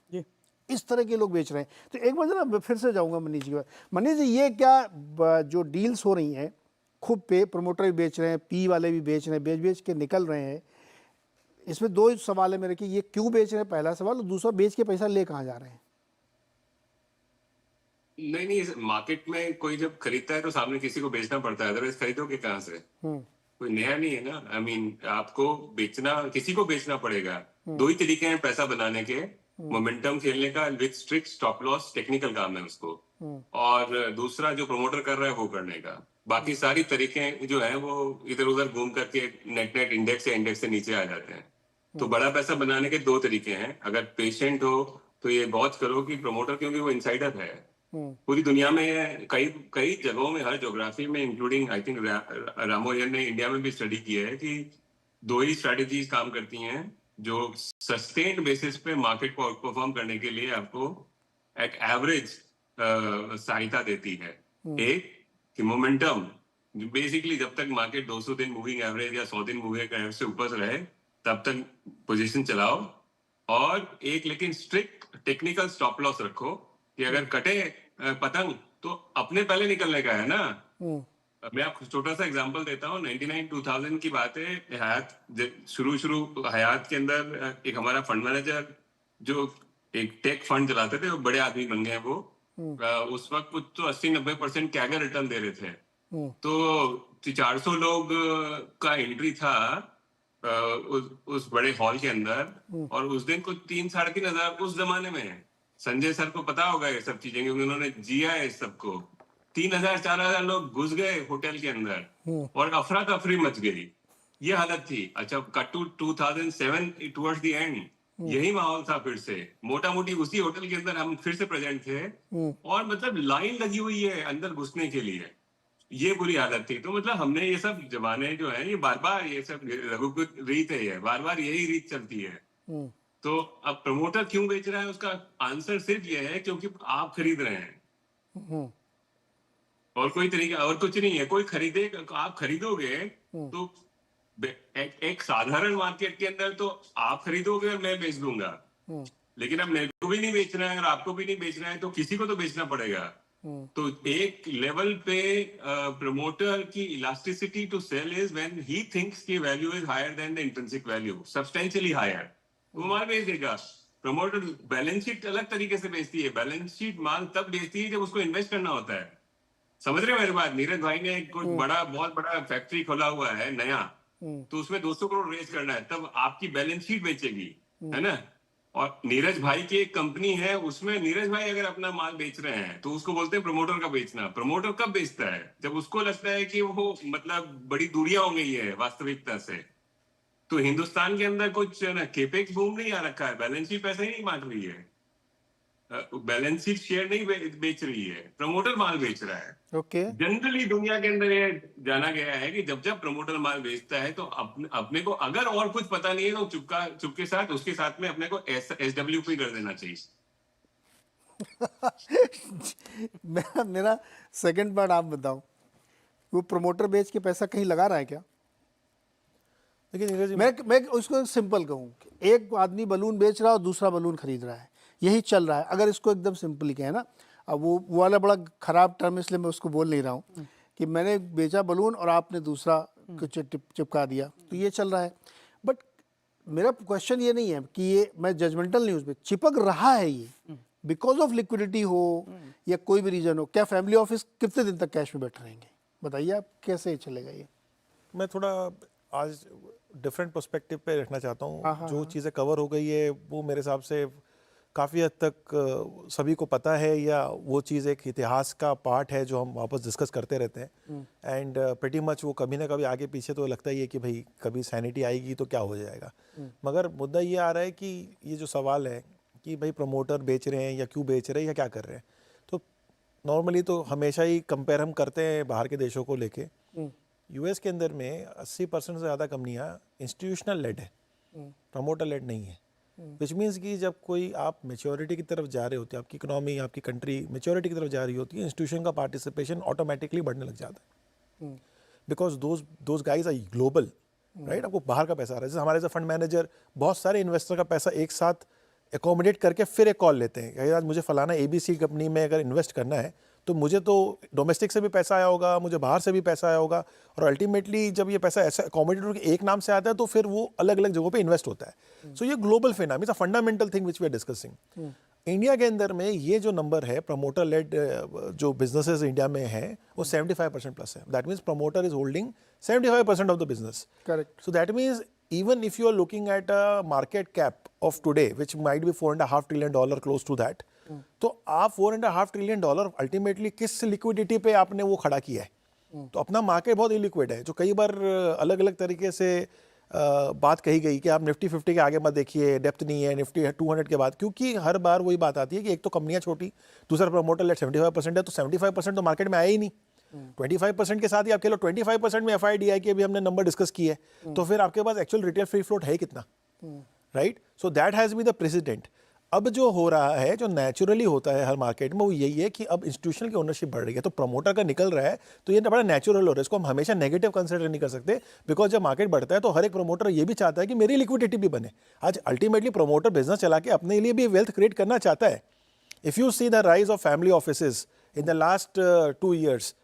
इस तरह के लोग बेच रहे हैं। तो एक बार जरा फिर से जाऊंगा मनीष जी के पास। मनीष जी, ये क्या जो डील्स हो रही हैं, खूब प्रमोटर भी बेच रहे हैं, पी वाले भी बेच रहे हैं, बेच के निकल रहे हैं, इसमें 2 सवाल है मेरे कि ये क्यों बेच रहे हैं, पहला सवाल, और दूसरा बेच के पैसा ले कहाँ जा रहे हैं? नहीं, मार्केट में कोई जब खरीदता है तो सामने किसी को बेचना पड़ता है, अदरवाइज खरीदोगे कहाँ से? कोई नया नहीं है ना। आई मीन आपको बेचना, किसी को बेचना पड़ेगा। 2 ही तरीके हैं पैसा बनाने के, मोमेंटम खेलने का with strict stop loss, technical काम है उसको, और दूसरा जो प्रमोटर कर रहा है वो करने का। बाकी सारी तरीके जो है वो इधर उधर घूम करके नेट इंडेक्स या इंडेक्स से नीचे आ जाते हैं। तो बड़ा पैसा बनाने के 2 तरीके हैं। अगर पेशेंट हो तो ये बहुत करो कि प्रमोटर, क्योंकि वो इनसाइडर है पूरी दुनिया में, कई जगहों में, हर ज्योग्राफी में, इंक्लूडिंग आई थिंक रामोयन ने इंडिया में भी स्टडी किया है कि 2 ही स्ट्रैटेजीज काम करती हैं जो सस्टेन्ड बेसिस पे मार्केट को आउटपरफॉर्म करने के लिए आपको एट एवरेज सहायता देती है। एक कि मोमेंटम, बेसिकली जब तक मार्केट 200 दिन मूविंग एवरेज या 100 दिन मूविंग एवरेज से ऊपर रहे तब तक पोजीशन चलाओ, और एक लेकिन स्ट्रिक्ट टेक्निकल स्टॉप लॉस रखो कि अगर कटे पतंग तो अपने पहले निकलने का है ना। मैं आपको छोटा सा एग्जांपल देता हूँ। 99-2000 की बात है, हयात शुरू हयात के अंदर एक हमारा फंड मैनेजर जो एक टेक फंड चलाते थे, वो बड़े आदमी बन गए वो। उस वक्त कुछ तो 80-90% कैगर रिटर्न दे रहे थे। तो 400 लोग का एंट्री था उस बड़े हॉल के अंदर, और उस दिन कुछ 3-3,500 उस जमाने में, संजय सर को पता होगा ये सब चीजें क्योंकि उन्होंने जिया है इस सबको, 3,000-4,000 लोग घुस गए होटल के अंदर और अफरा तफरी मच गई, ये हालत थी। अच्छा, cut to 2007 towards the end, यही माहौल था फिर से, मोटा मोटी उसी होटल के अंदर हम फिर से प्रेजेंट थे और मतलब लाइन लगी हुई है अंदर घुसने के लिए, ये बुरी हालत थी। तो मतलब हमने ये सब जमाने जो है ये बार बार ये सब रघुकुल रीत है, ये बार बार यही रीत चलती है। तो अब प्रमोटर क्यों बेच रहा है, उसका आंसर सिर्फ ये है क्योंकि आप खरीद रहे हैं, और कोई तरीका और कुछ नहीं है। कोई खरीदे, आप खरीदोगे तो एक साधारण मार्केट के अंदर तो आप खरीदोगे और मैं बेच दूंगा, लेकिन अब मेरे को भी नहीं बेचना है और आपको भी नहीं बेचना है, तो किसी को तो बेचना पड़ेगा। तो एक लेवल पे प्रमोटर की elasticity to sell is when he thinks की value is higher than the intrinsic value, substantially higher, वो माल बेच देगा। प्रमोटर बैलेंस शीट अलग तरीके से बेचती है, बैलेंस शीट माल तब बेचती है जब उसको इन्वेस्ट करना होता है। समझ रहे हो मेरी बात? नीरज भाई ने एक कुछ बहुत बड़ा फैक्ट्री खोला हुआ है नया, तो उसमें 200 करोड़ रेज करना है, तब आपकी बैलेंस शीट बेचेगी, है ना। और नीरज भाई की एक कंपनी है, उसमें नीरज भाई अगर अपना माल बेच रहे हैं तो उसको बोलते हैं प्रमोटर का बेचना। प्रमोटर कब बेचता है? जब उसको लगता है कि वो मतलब बड़ी दूरियां हो गई है वास्तविकता से। तो हिंदुस्तान के अंदर कुछ ना केपेक्स बूम नहीं आ रखा है, बैलेंस शीट पैसा ही नहीं बांट रही है, बैलेंस शीट शेयर नहीं बेच रही है, प्रमोटर माल बेच रहा है। जनरली दुनिया के अंदर ये जाना गया है कि जब जब प्रमोटर माल बेचता है तो अपने को अगर और कुछ पता नहीं है तो चुपके साथ उसके साथ में अपने को SWP कर देना चाहिए। मेरा सेकंड पार्ट आप बताओ, वो प्रमोटर बेच के पैसा कहीं लगा रहा है क्या? देखिए मैं उसको सिंपल कहूँ, एक आदमी बलून बेच रहा है और दूसरा बलून खरीद रहा है, यही चल रहा है। अगर इसको एकदम सिंपली कहें ना, अब वो वाला बड़ा खराब टर्म इसलिए मैं उसको बोल नहीं रहा हूँ कि मैंने बेचा बलून और आपने दूसरा कुछ चिपका दिया, तो ये चल रहा है। बट मेरा क्वेश्चन ये नहीं है कि ये मैं जजमेंटल नहीं, उसमें चिपक रहा है ये बिकॉज ऑफ लिक्विडिटी हो या कोई भी रीजन हो। क्या फैमिली ऑफिस कितने दिन तक कैश में बैठे रहेंगे? बताइए आप, कैसे चलेगा ये? मैं थोड़ा आज डिफरेंट पर्सपेक्टिव पे रखना चाहता हूँ। जो चीज़ें कवर हो गई है वो मेरे हिसाब से काफ़ी हद तक सभी को पता है, या वो चीज़ एक इतिहास का पार्ट है जो हम वापस डिस्कस करते रहते हैं। एंड प्रीटी मच वो कभी ना कभी आगे पीछे तो लगता ही है कि भाई कभी सैनिटी आएगी तो क्या हो जाएगा। मगर मुद्दा ये आ रहा है कि ये जो सवाल है कि भाई प्रमोटर बेच रहे हैं या क्यों बेच रहे हैं या क्या कर रहे हैं, तो नॉर्मली तो हमेशा ही कंपेयर हम करते हैं बाहर के देशों को लेके। यूएस के अंदर में 80% से ज़्यादा कंपनियां इंस्टीट्यूशनल लेड है, प्रमोटर लेड नहीं है। विच मीन्स कि जब कोई आप मेच्योरिटी की तरफ जा रहे होते हैं, आपकी इकोनॉमी आपकी कंट्री मेच्योरिटी की तरफ जा रही होती है, इंस्टीट्यूशन का पार्टिसिपेशन ऑटोमेटिकली बढ़ने लग जाता है, because those guys are global, right. आपको बाहर का पैसा आ रहा है, जैसे हमारे फंड मैनेजर बहुत सारे इन्वेस्टर का पैसा एक साथ एकोमोडेट करके फिर एक कॉल लेते हैं कि आज मुझे फलाना ABC कंपनी में अगर इन्वेस्ट करना है तो मुझे तो डोमेस्टिक से भी पैसा आया होगा, मुझे बाहर से भी पैसा आया होगा, और अल्टीमेटली जब ये पैसा ऐसा अकोमोडेट एक नाम से आता है तो फिर वो अलग अलग जगहों पे इन्वेस्ट होता है। सो ये global phenomena, it's a fundamental thing which we are discussing. India के अंदर में ये जो नंबर है प्रमोटर लेड जो बिजनेसेस इंडिया में है वो 75% प्लस है। That means promoter is holding 75% of the business. Correct. So that means even if you are looking at a market cap of today which might be $4.5 trillion close to that, तो आप $4.5 trillion ultimately किस liquidity पे आपने वो खड़ा किया है? तो अपना मार्केट बहुत इलिक्विड है। जो कई बार अलग अलग तरीके से बात कही गई कि आप निफ्टी 50 के आगे मत देखिए, डेप्थ नहीं है निफ्टी 200 के बाद, क्योंकि हर बार वही बात आती है कि एक तो कंपनियां छोटी, दूसरा प्रमोटर लेट 75% है, तो 75% तो मार्केट में आया ही नहीं। 25% के साथ ही आप कह लो 25% में FIDI की अभी हमने नंबर डिस्कस की है, तो फिर आपके पास एक्चुअल रिटेल फ्री फ्लोट है कितना, right. So that has been the president. अब जो हो रहा है, जो नेचुरली होता है हर मार्केट में, वो यही है कि अब इंस्टीट्यूशनल की ओनरशिप बढ़ रही है, तो प्रमोटर का निकल रहा है, तो ये बड़ा नेचुरल हो रहा है। इसको हम हमेशा नेगेटिव कंसिडर नहीं कर सकते, बिकॉज जब मार्केट बढ़ता है तो हर एक प्रमोटर ये भी चाहता है कि मेरी लिक्विडिटी भी बने। आज अल्टीमेटली प्रमोटर बिजनेस चला के अपने लिए भी वेल्थ क्रिएट करना चाहता है। If you see the rise of family offices in the last 2 years,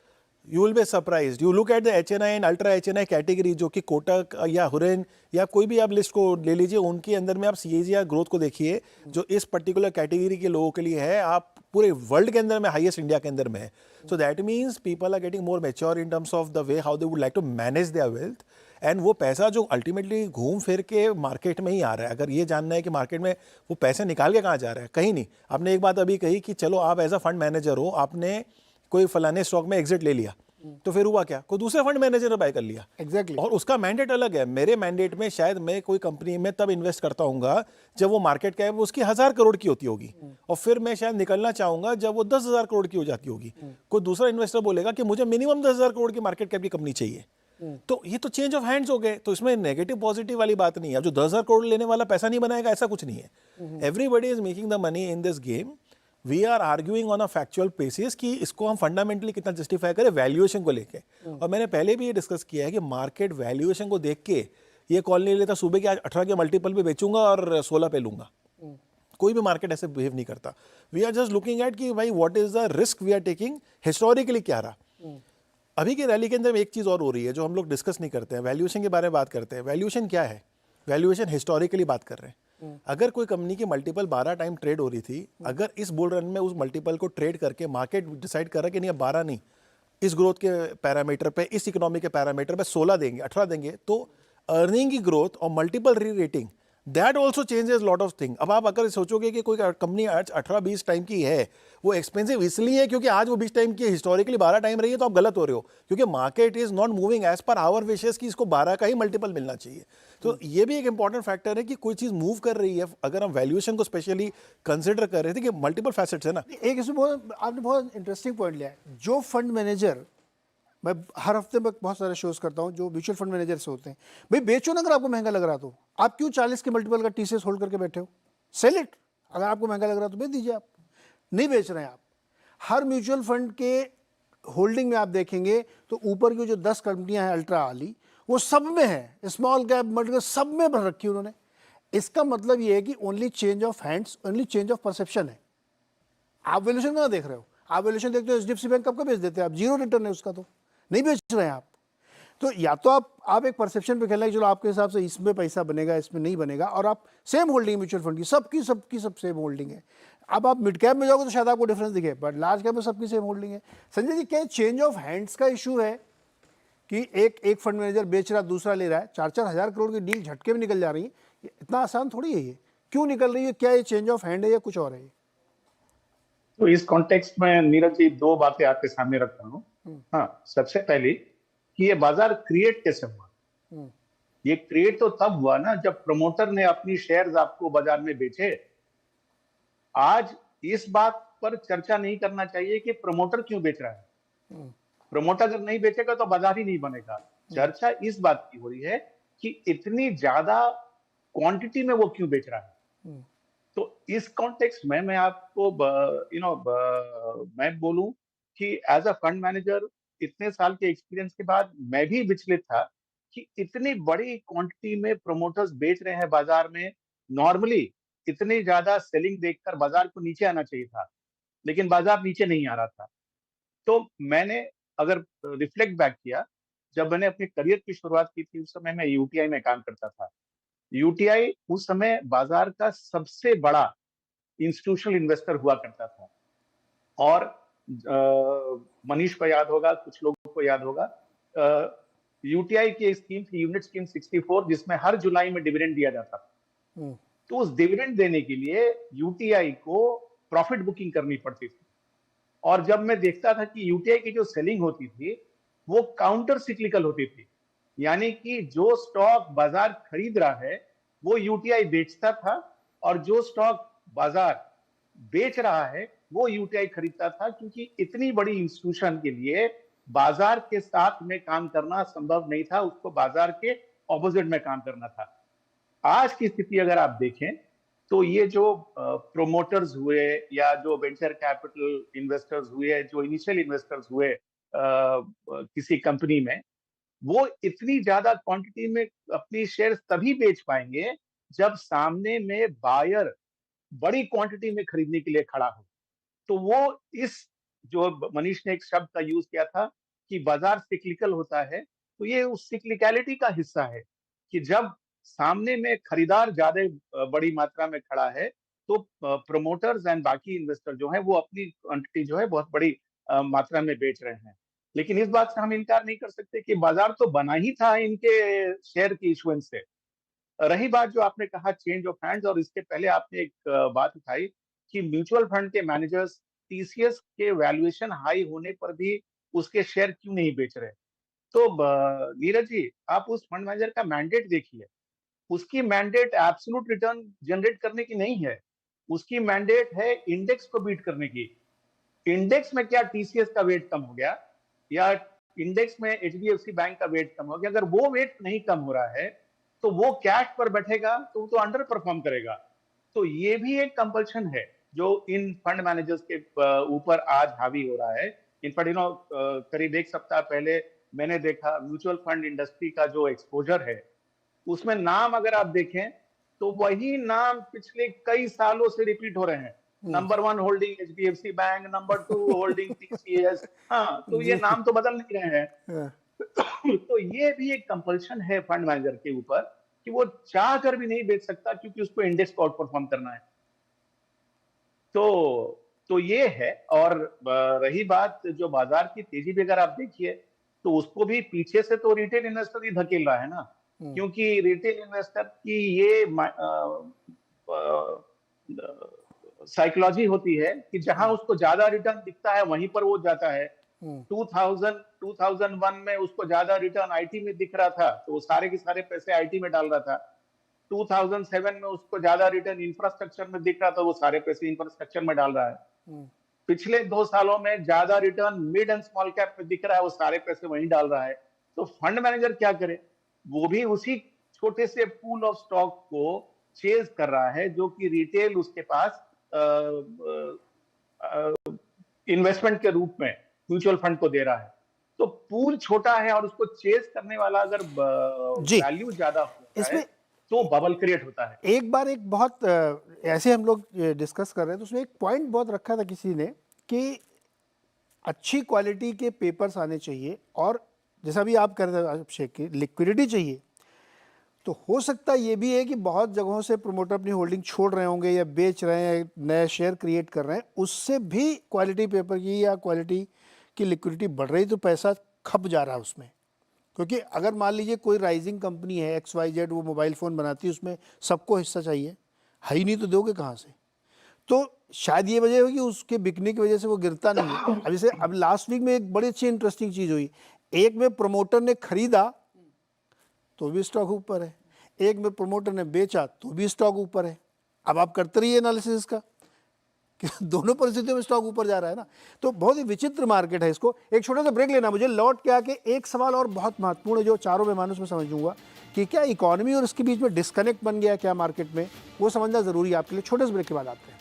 You will be surprised. You look at the HNI and ultra HNI category, जो कि कोटक या हुरैन या कोई भी आप लिस्ट को ले लीजिए, उनके अंदर में आप CAGR ग्रोथ को देखिए जो इस पर्टिकुलर कैटेगरी के लोगों के लिए है, आप पूरे वर्ल्ड के अंदर में हाईएस्ट इंडिया के अंदर में है. So that means people are getting more mature in terms of the way how they would like to manage their wealth. And वो पैसा जो अल्टीमेटली घूम फिर के मार्केट में ही आ रहा है. अगर ये जानना है कि मार्केट में वो पैसे निकाल के कहाँ जा रहा है, कहीं नहीं. आपने एक बात अभी कही कि चलो आप एज अ फंड मैनेजर हो, आपने कोई फलाने स्टॉक में एग्जिट ले लिया, तो फिर हुआ क्या, कोई दूसरे फंड मैनेजर ने बाय कर लिया. एग्जैक्टली. और उसका मैंडेट अलग है. मेरे मैंडेट में शायद मैं कोई कंपनी में तब इन्वेस्ट करता हूँगा जब वो मार्केट कैप उसकी 1000 करोड़ की होती होगी, और फिर मैं शायद निकलना चाहूंगा जब वो 10,000 करोड़ की हो जाती होगी. कोई दूसरा इन्वेस्टर बोलेगा कि मुझे मिनिमम 10,000 करोड़ की मार्केट कैप की कंपनी चाहिए. तो ये तो चेंज ऑफ हैंड्स हो गए. तो इसमें नेगेटिव पॉजिटिव वाली बात नहीं है. अब जो 10,000 करोड़ लेने वाला पैसा नहीं बनाएगा, ऐसा कुछ नहीं है. Everybody is making the money in this game. We are arguing on a factual basis कि इसको हम फंडामेंटली कितना जस्टिफाई करें वैल्यूएशन को लेके. और मैंने पहले भी ये डिस्कस किया है कि मार्केट वैल्यूएशन को देख के ये कॉल नहीं लेता सुबह के आज 18 के मल्टीपल पे बेचूंगा और 16 पे लूंगा. कोई भी मार्केट ऐसे बिहेव नहीं करता. We are just looking at कि भाई what is the risk we are taking, historically क्या रहा. अभी की रैली के अंदर एक चीज और हो रही है जो हम लोग डिस्कस नहीं करते हैं. वैल्यूएशन के बारे में बात करते हैं. वैल्यूएशन क्या है? वैल्यूएशन हिस्टोरिकली बात कर रहे हैं. अगर कोई कंपनी की मल्टीपल 12 टाइम ट्रेड हो रही थी, अगर इस बुल रन में उस मल्टीपल को ट्रेड करके मार्केट डिसाइड कर रहा है कि नहीं अब 12 नहीं, इस ग्रोथ के पैरामीटर पे, इस इकोनॉमी के पैरामीटर पे 16 देंगे, 18 देंगे, तो अर्निंग की ग्रोथ और मल्टीपल री rating that also changes lot of thing. अब आप अगर सोचोगे कि कोई कंपनी आज 18-20 टाइम की है, वो एक्सपेंसिव इसलिए है क्योंकि आज वो 20 टाइम की हिस्टोरिकली 12 टाइम रही है, तो आप गलत हो रहे हो. क्योंकि market is not moving as per our wishes कि इसको 12 का ही मल्टीपल मिलना चाहिए. तो ये भी एक इंपॉर्टेंट फैक्टर है कि कोई चीज मूव कर रही है. अगर हम वैल्यूएशन को स्पेशली कंसिडर कर रहे थे कि मल्टीपल फैसेट्स है ना. एक इसमें आपने बहुत इंटरेस्टिंग पॉइंट लिया है. जो फंड मैनेजर, मैं हर हफ्ते में बहुत सारे शोज करता हूँ जो म्यूचुअल फंड मैनेजर से होते हैं, भाई बेचो ना. अगर आपको महंगा लग रहा तो आप क्यों 40 के मल्टीपल का TCS होल्ड करके बैठे हो? Sell it. अगर आपको महंगा लग रहा तो बेच दीजिए. आप नहीं बेच रहे हैं. आप हर म्यूचुअल फंड के होल्डिंग में आप देखेंगे तो ऊपर की जो 10 कंपनियां हैं अल्ट्रा वाली, वो सब में है. स्मॉल कैप मल्टी सब में भर रखी उन्होंने. इसका मतलब ये है कि only change of hands, only change of perception है. आप वैल्यूएशन कहाँ देख रहे हो? आप वैल्यूएशन देखते हो HDFC बैंक कब का बेच देते हैं आप, जीरो रिटर्न है उसका, तो नहीं बेच रहे हैं आप. तो या तो आप एक परसेप्शन पे खेल रहे हैं, चलो आपके हिसाब से इसमें पैसा बनेगा, इसमें नहीं बनेगा, और आप सेम होल्डिंग म्यूचुअल फंड की सबकी सब सेम होल्डिंग है. अब आप मिड कैप में जाओगे तो शायद आपको डिफरेंस दिखे, बट लार्ज कैप में सबकी सेम होल्डिंग है. संजय जी, क्या चेंज ऑफ हैंड्स का इशू है कि एक फंड मैनेजर बेच रहा है, दूसरा ले रहा है, 4-4 हज़ार करोड़ की डील झटके में निकल जा रही है? इतना आसान थोड़ी है ये. क्यों निकल रही है? क्या ये चेंज ऑफ हैंड है या कुछ और है? तो इस कॉन्टेक्स्ट में नीरज जी 2 बातें आपके सामने रखता हूँ. हाँ, सबसे पहले कि ये बाजार क्रिएट कैसे हुआ. ये क्रिएट तो तब हुआ ना जब प्रमोटर ने अपनी शेयर्स आपको बाजार में बेचे. आज इस बात पर चर्चा नहीं करना चाहिए कि प्रमोटर क्यों बेच रहा है. प्रमोटर अगर नहीं बेचेगा तो बाजार ही नहीं बनेगा. चर्चा इस बात की हो रही है कि इतनी ज्यादा क्वांटिटी में वो क्यों बेच रहा है. तो इस कॉन्टेक्स्ट में मैं आपको मैं बोलूं कि एज अ फंड मैनेजर इतने साल के एक्सपीरियंस के बाद मैं भी विचलित था कि इतनी बड़ी क्वांटिटी में प्रमोटर्स बेच रहे हैं बाजार में. नॉर्मली इतनी ज्यादा सेलिंग देखकर बाजार को नीचे आना चाहिए था, लेकिन बाजार नीचे नहीं आ रहा था. तो मैंने अगर रिफ्लेक्ट बैक किया, जब मैंने अपने करियर की शुरुआत की थी उस समय मैं यूटीआई में काम करता था. यूटीआई उस समय बाजार का सबसे बड़ा इंस्टीट्यूशनल इन्वेस्टर हुआ करता था. और मनीष को याद होगा, कुछ लोगों को याद होगा, यूटीआई की स्कीम थी यूनिट स्कीम 64, जिसमें हर जुलाई में डिविडेंड दिया जाता था. तो उस डिविडेंड देने के लिए यूटीआई को प्रॉफिट बुकिंग करनी पड़ती थी. और जब मैं देखता था कि यूटीआई की जो सेलिंग होती थी वो काउंटर सिक्लिकल होती थी, यानी कि जो स्टॉक बाजार खरीद रहा है वो यूटीआई बेचता था, और जो स्टॉक बाजार बेच रहा है वो यूटीआई खरीदता था. क्योंकि इतनी बड़ी इंस्टीट्यूशन के लिए बाजार के साथ में काम करना संभव नहीं था, उसको बाजार के ऑपोजिट में काम करना था. आज की स्थिति अगर आप देखें तो ये जो प्रोमोटर्स हुए या जो वेंचर कैपिटल इन्वेस्टर्स हुए, जो इनिशियल इन्वेस्टर्स हुए किसी कंपनी में, वो इतनी ज्यादा क्वांटिटी में अपनी शेयर्स तभी बेच पाएंगे जब सामने में बायर बड़ी क्वांटिटी में खरीदने के लिए खड़ा हो. तो वो इस जो मनीष ने एक शब्द का यूज किया था कि बाजार सिक्लिकल होता है, तो ये उस सिक्लिकलिटी का हिस्सा है कि जब सामने में खरीदार ज्यादा बड़ी मात्रा में खड़ा है, तो प्रमोटर्स एंड बाकी इन्वेस्टर जो है वो अपनी क्वांटिटी जो है बहुत बड़ी मात्रा में बेच रहे हैं। लेकिन इस बात से हम इनकार नहीं कर सकते कि बाजार तो बना ही था इनके शेयर की इशुएंस से। रही बात जो आपने कहा चेंज ऑफ हैंड्स, और इसके पहले आपने एक बात उठाई कि म्यूचुअल फंड के मैनेजर्स टीसीएस के वैल्यूएशन हाई होने पर भी उसके शेयर क्यों नहीं बेच रहे। तो नीरज जी, आप उस फंड मैनेजर का मैंडेट देखिए। उसकी मैंडेट एब्सोल्यूट रिटर्न जनरेट करने की नहीं है, उसकी मैंडेट है इंडेक्स को बीट करने की। इंडेक्स में क्या टीसीएस का वेट कम हो गया या इंडेक्स में एचडीएफसी बैंक का वेट कम हो गया, अगर वो वेट नहीं कम हो रहा है तो वो कैश पर बैठेगा तो वो तो अंडर परफॉर्म करेगा। तो ये भी एक कंपल्शन है जो इन फंड मैनेजर्स के ऊपर आज हावी हो रहा है। इनफैक्ट करीब एक सप्ताह पहले मैंने देखा म्यूचुअल फंड इंडस्ट्री का जो एक्सपोजर है, उसमें नाम अगर आप देखें तो वही नाम पिछले कई सालों से रिपीट हो रहे हैं। Number 1 holding HDFC bank, number 2 holding TCS. हाँ, तो ये नाम तो बदल नहीं रहे हैं। तो ये भी एक कंपल्शन है फंड मैनेजर के ऊपर कि वो चाह कर भी नहीं बेच सकता, क्योंकि उसको इंडेक्स को आउट परफॉर्म करना है। तो ये है। और रही बात जो बाजार की तेजी भी अगर आप देखिए तो उसको भी पीछे से तो रिटेल इन्वेस्टर ही धकेल रहा है ना, क्योंकि रिटेल इन्वेस्टर की ये साइकोलॉजी होती है कि जहां उसको ज्यादा रिटर्न दिखता है वहीं पर वो जाता है। 2001 में उसको ज्यादा रिटर्न आईटी में दिख रहा था तो वो सारे के सारे पैसे आईटी में डाल रहा था। 2007 में उसको ज्यादा रिटर्न इंफ्रास्ट्रक्चर में दिख रहा था, वो सारे पैसे इंफ्रास्ट्रक्चर में डाल रहा है। पिछले 2 सालों में ज्यादा return mid and small cap में दिख रहा है, वो सारे पैसे वहीं डाल रहा है। तो फंड मैनेजर क्या करे, वो भी उसी छोटे से पूल ऑफ स्टॉक को चेज कर रहा है जो कि रिटेल उसके पास इन्वेस्टमेंट के रूप में म्यूचुअल फंड को दे रहा है। तो पूल छोटा है और उसको चेज करने वाला अगर वैल्यू ज्यादा होता है तो बबल क्रिएट होता है। एक बार एक बहुत ऐसे हम लोग डिस्कस कर रहे हैं तो उसमें एक पॉइंट बहुत रखा था किसी ने कि अच्छी क्वालिटी के पेपर्स आने चाहिए, और जैसा भी आप कर रहे थे अभिषेक की लिक्विडिटी चाहिए। तो हो सकता ये भी है कि बहुत जगहों से प्रोमोटर अपनी होल्डिंग छोड़ रहे होंगे या बेच रहे हैं, नया शेयर क्रिएट कर रहे हैं, उससे भी क्वालिटी पेपर की या क्वालिटी की लिक्विडिटी बढ़ रही तो पैसा खप जा रहा है उसमें। क्योंकि अगर मान लीजिए कोई राइजिंग कंपनी है XYZ, वो मोबाइल फ़ोन बनाती है, उसमें सबको हिस्सा चाहिए, है ही नहीं तो दोगे कहाँ से। तो शायद ये वजह होगी उसके बिकने की वजह से वो गिरता नहीं है। अब जैसे अब लास्ट वीक में एक बड़ी अच्छी इंटरेस्टिंग चीज़ हुई, एक में प्रमोटर ने खरीदा तो भी स्टॉक ऊपर है, एक में प्रमोटर ने बेचा तो भी स्टॉक ऊपर है। अब आप करते रहिए एनालिसिस इसका कि दोनों परिस्थितियों में स्टॉक ऊपर जा रहा है ना। तो बहुत ही विचित्र मार्केट है। इसको एक छोटा सा ब्रेक लेना, मुझे लौट के आके एक सवाल और बहुत महत्वपूर्ण है जो चारों मेहमानों से समझूंगा कि क्या इकोनॉमी और इसके बीच में डिस्कनेक्ट बन गया क्या मार्केट में, वो समझना जरूरी है आपके लिए। छोटे से ब्रेक के बाद आते हैं।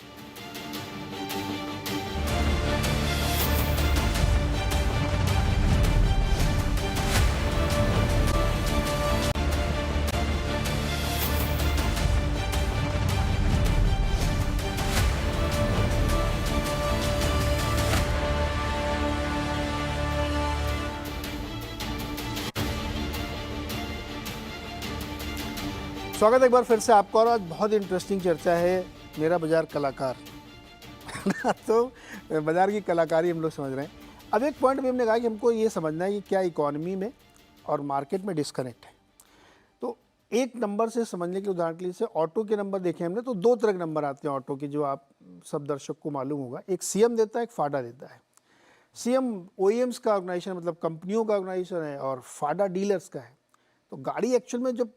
स्वागत है एक बार फिर से आपका। और आज बहुत इंटरेस्टिंग चर्चा है, मेरा बाजार कलाकार तो बाजार की कलाकारी हम लोग समझ रहे हैं। अब एक पॉइंट भी हमने कहा कि हमको ये समझना है कि क्या इकोनॉमी में और मार्केट में डिस्कनेक्ट है। तो एक नंबर से समझने के उदाहरण के लिए से ऑटो के नंबर देखे हमने तो 2 तरह के नंबर आते हैं ऑटो के, जो आप सब दर्शक को मालूम होगा। एक सीएम देता है, एक फाडा देता है। सीएम OEMs का ऑर्गेनाइजेशन, मतलब कंपनियों का ऑर्गेनाइजेशन है, और फाडा डीलर्स का है। तो गाड़ी एक्चुअल में जब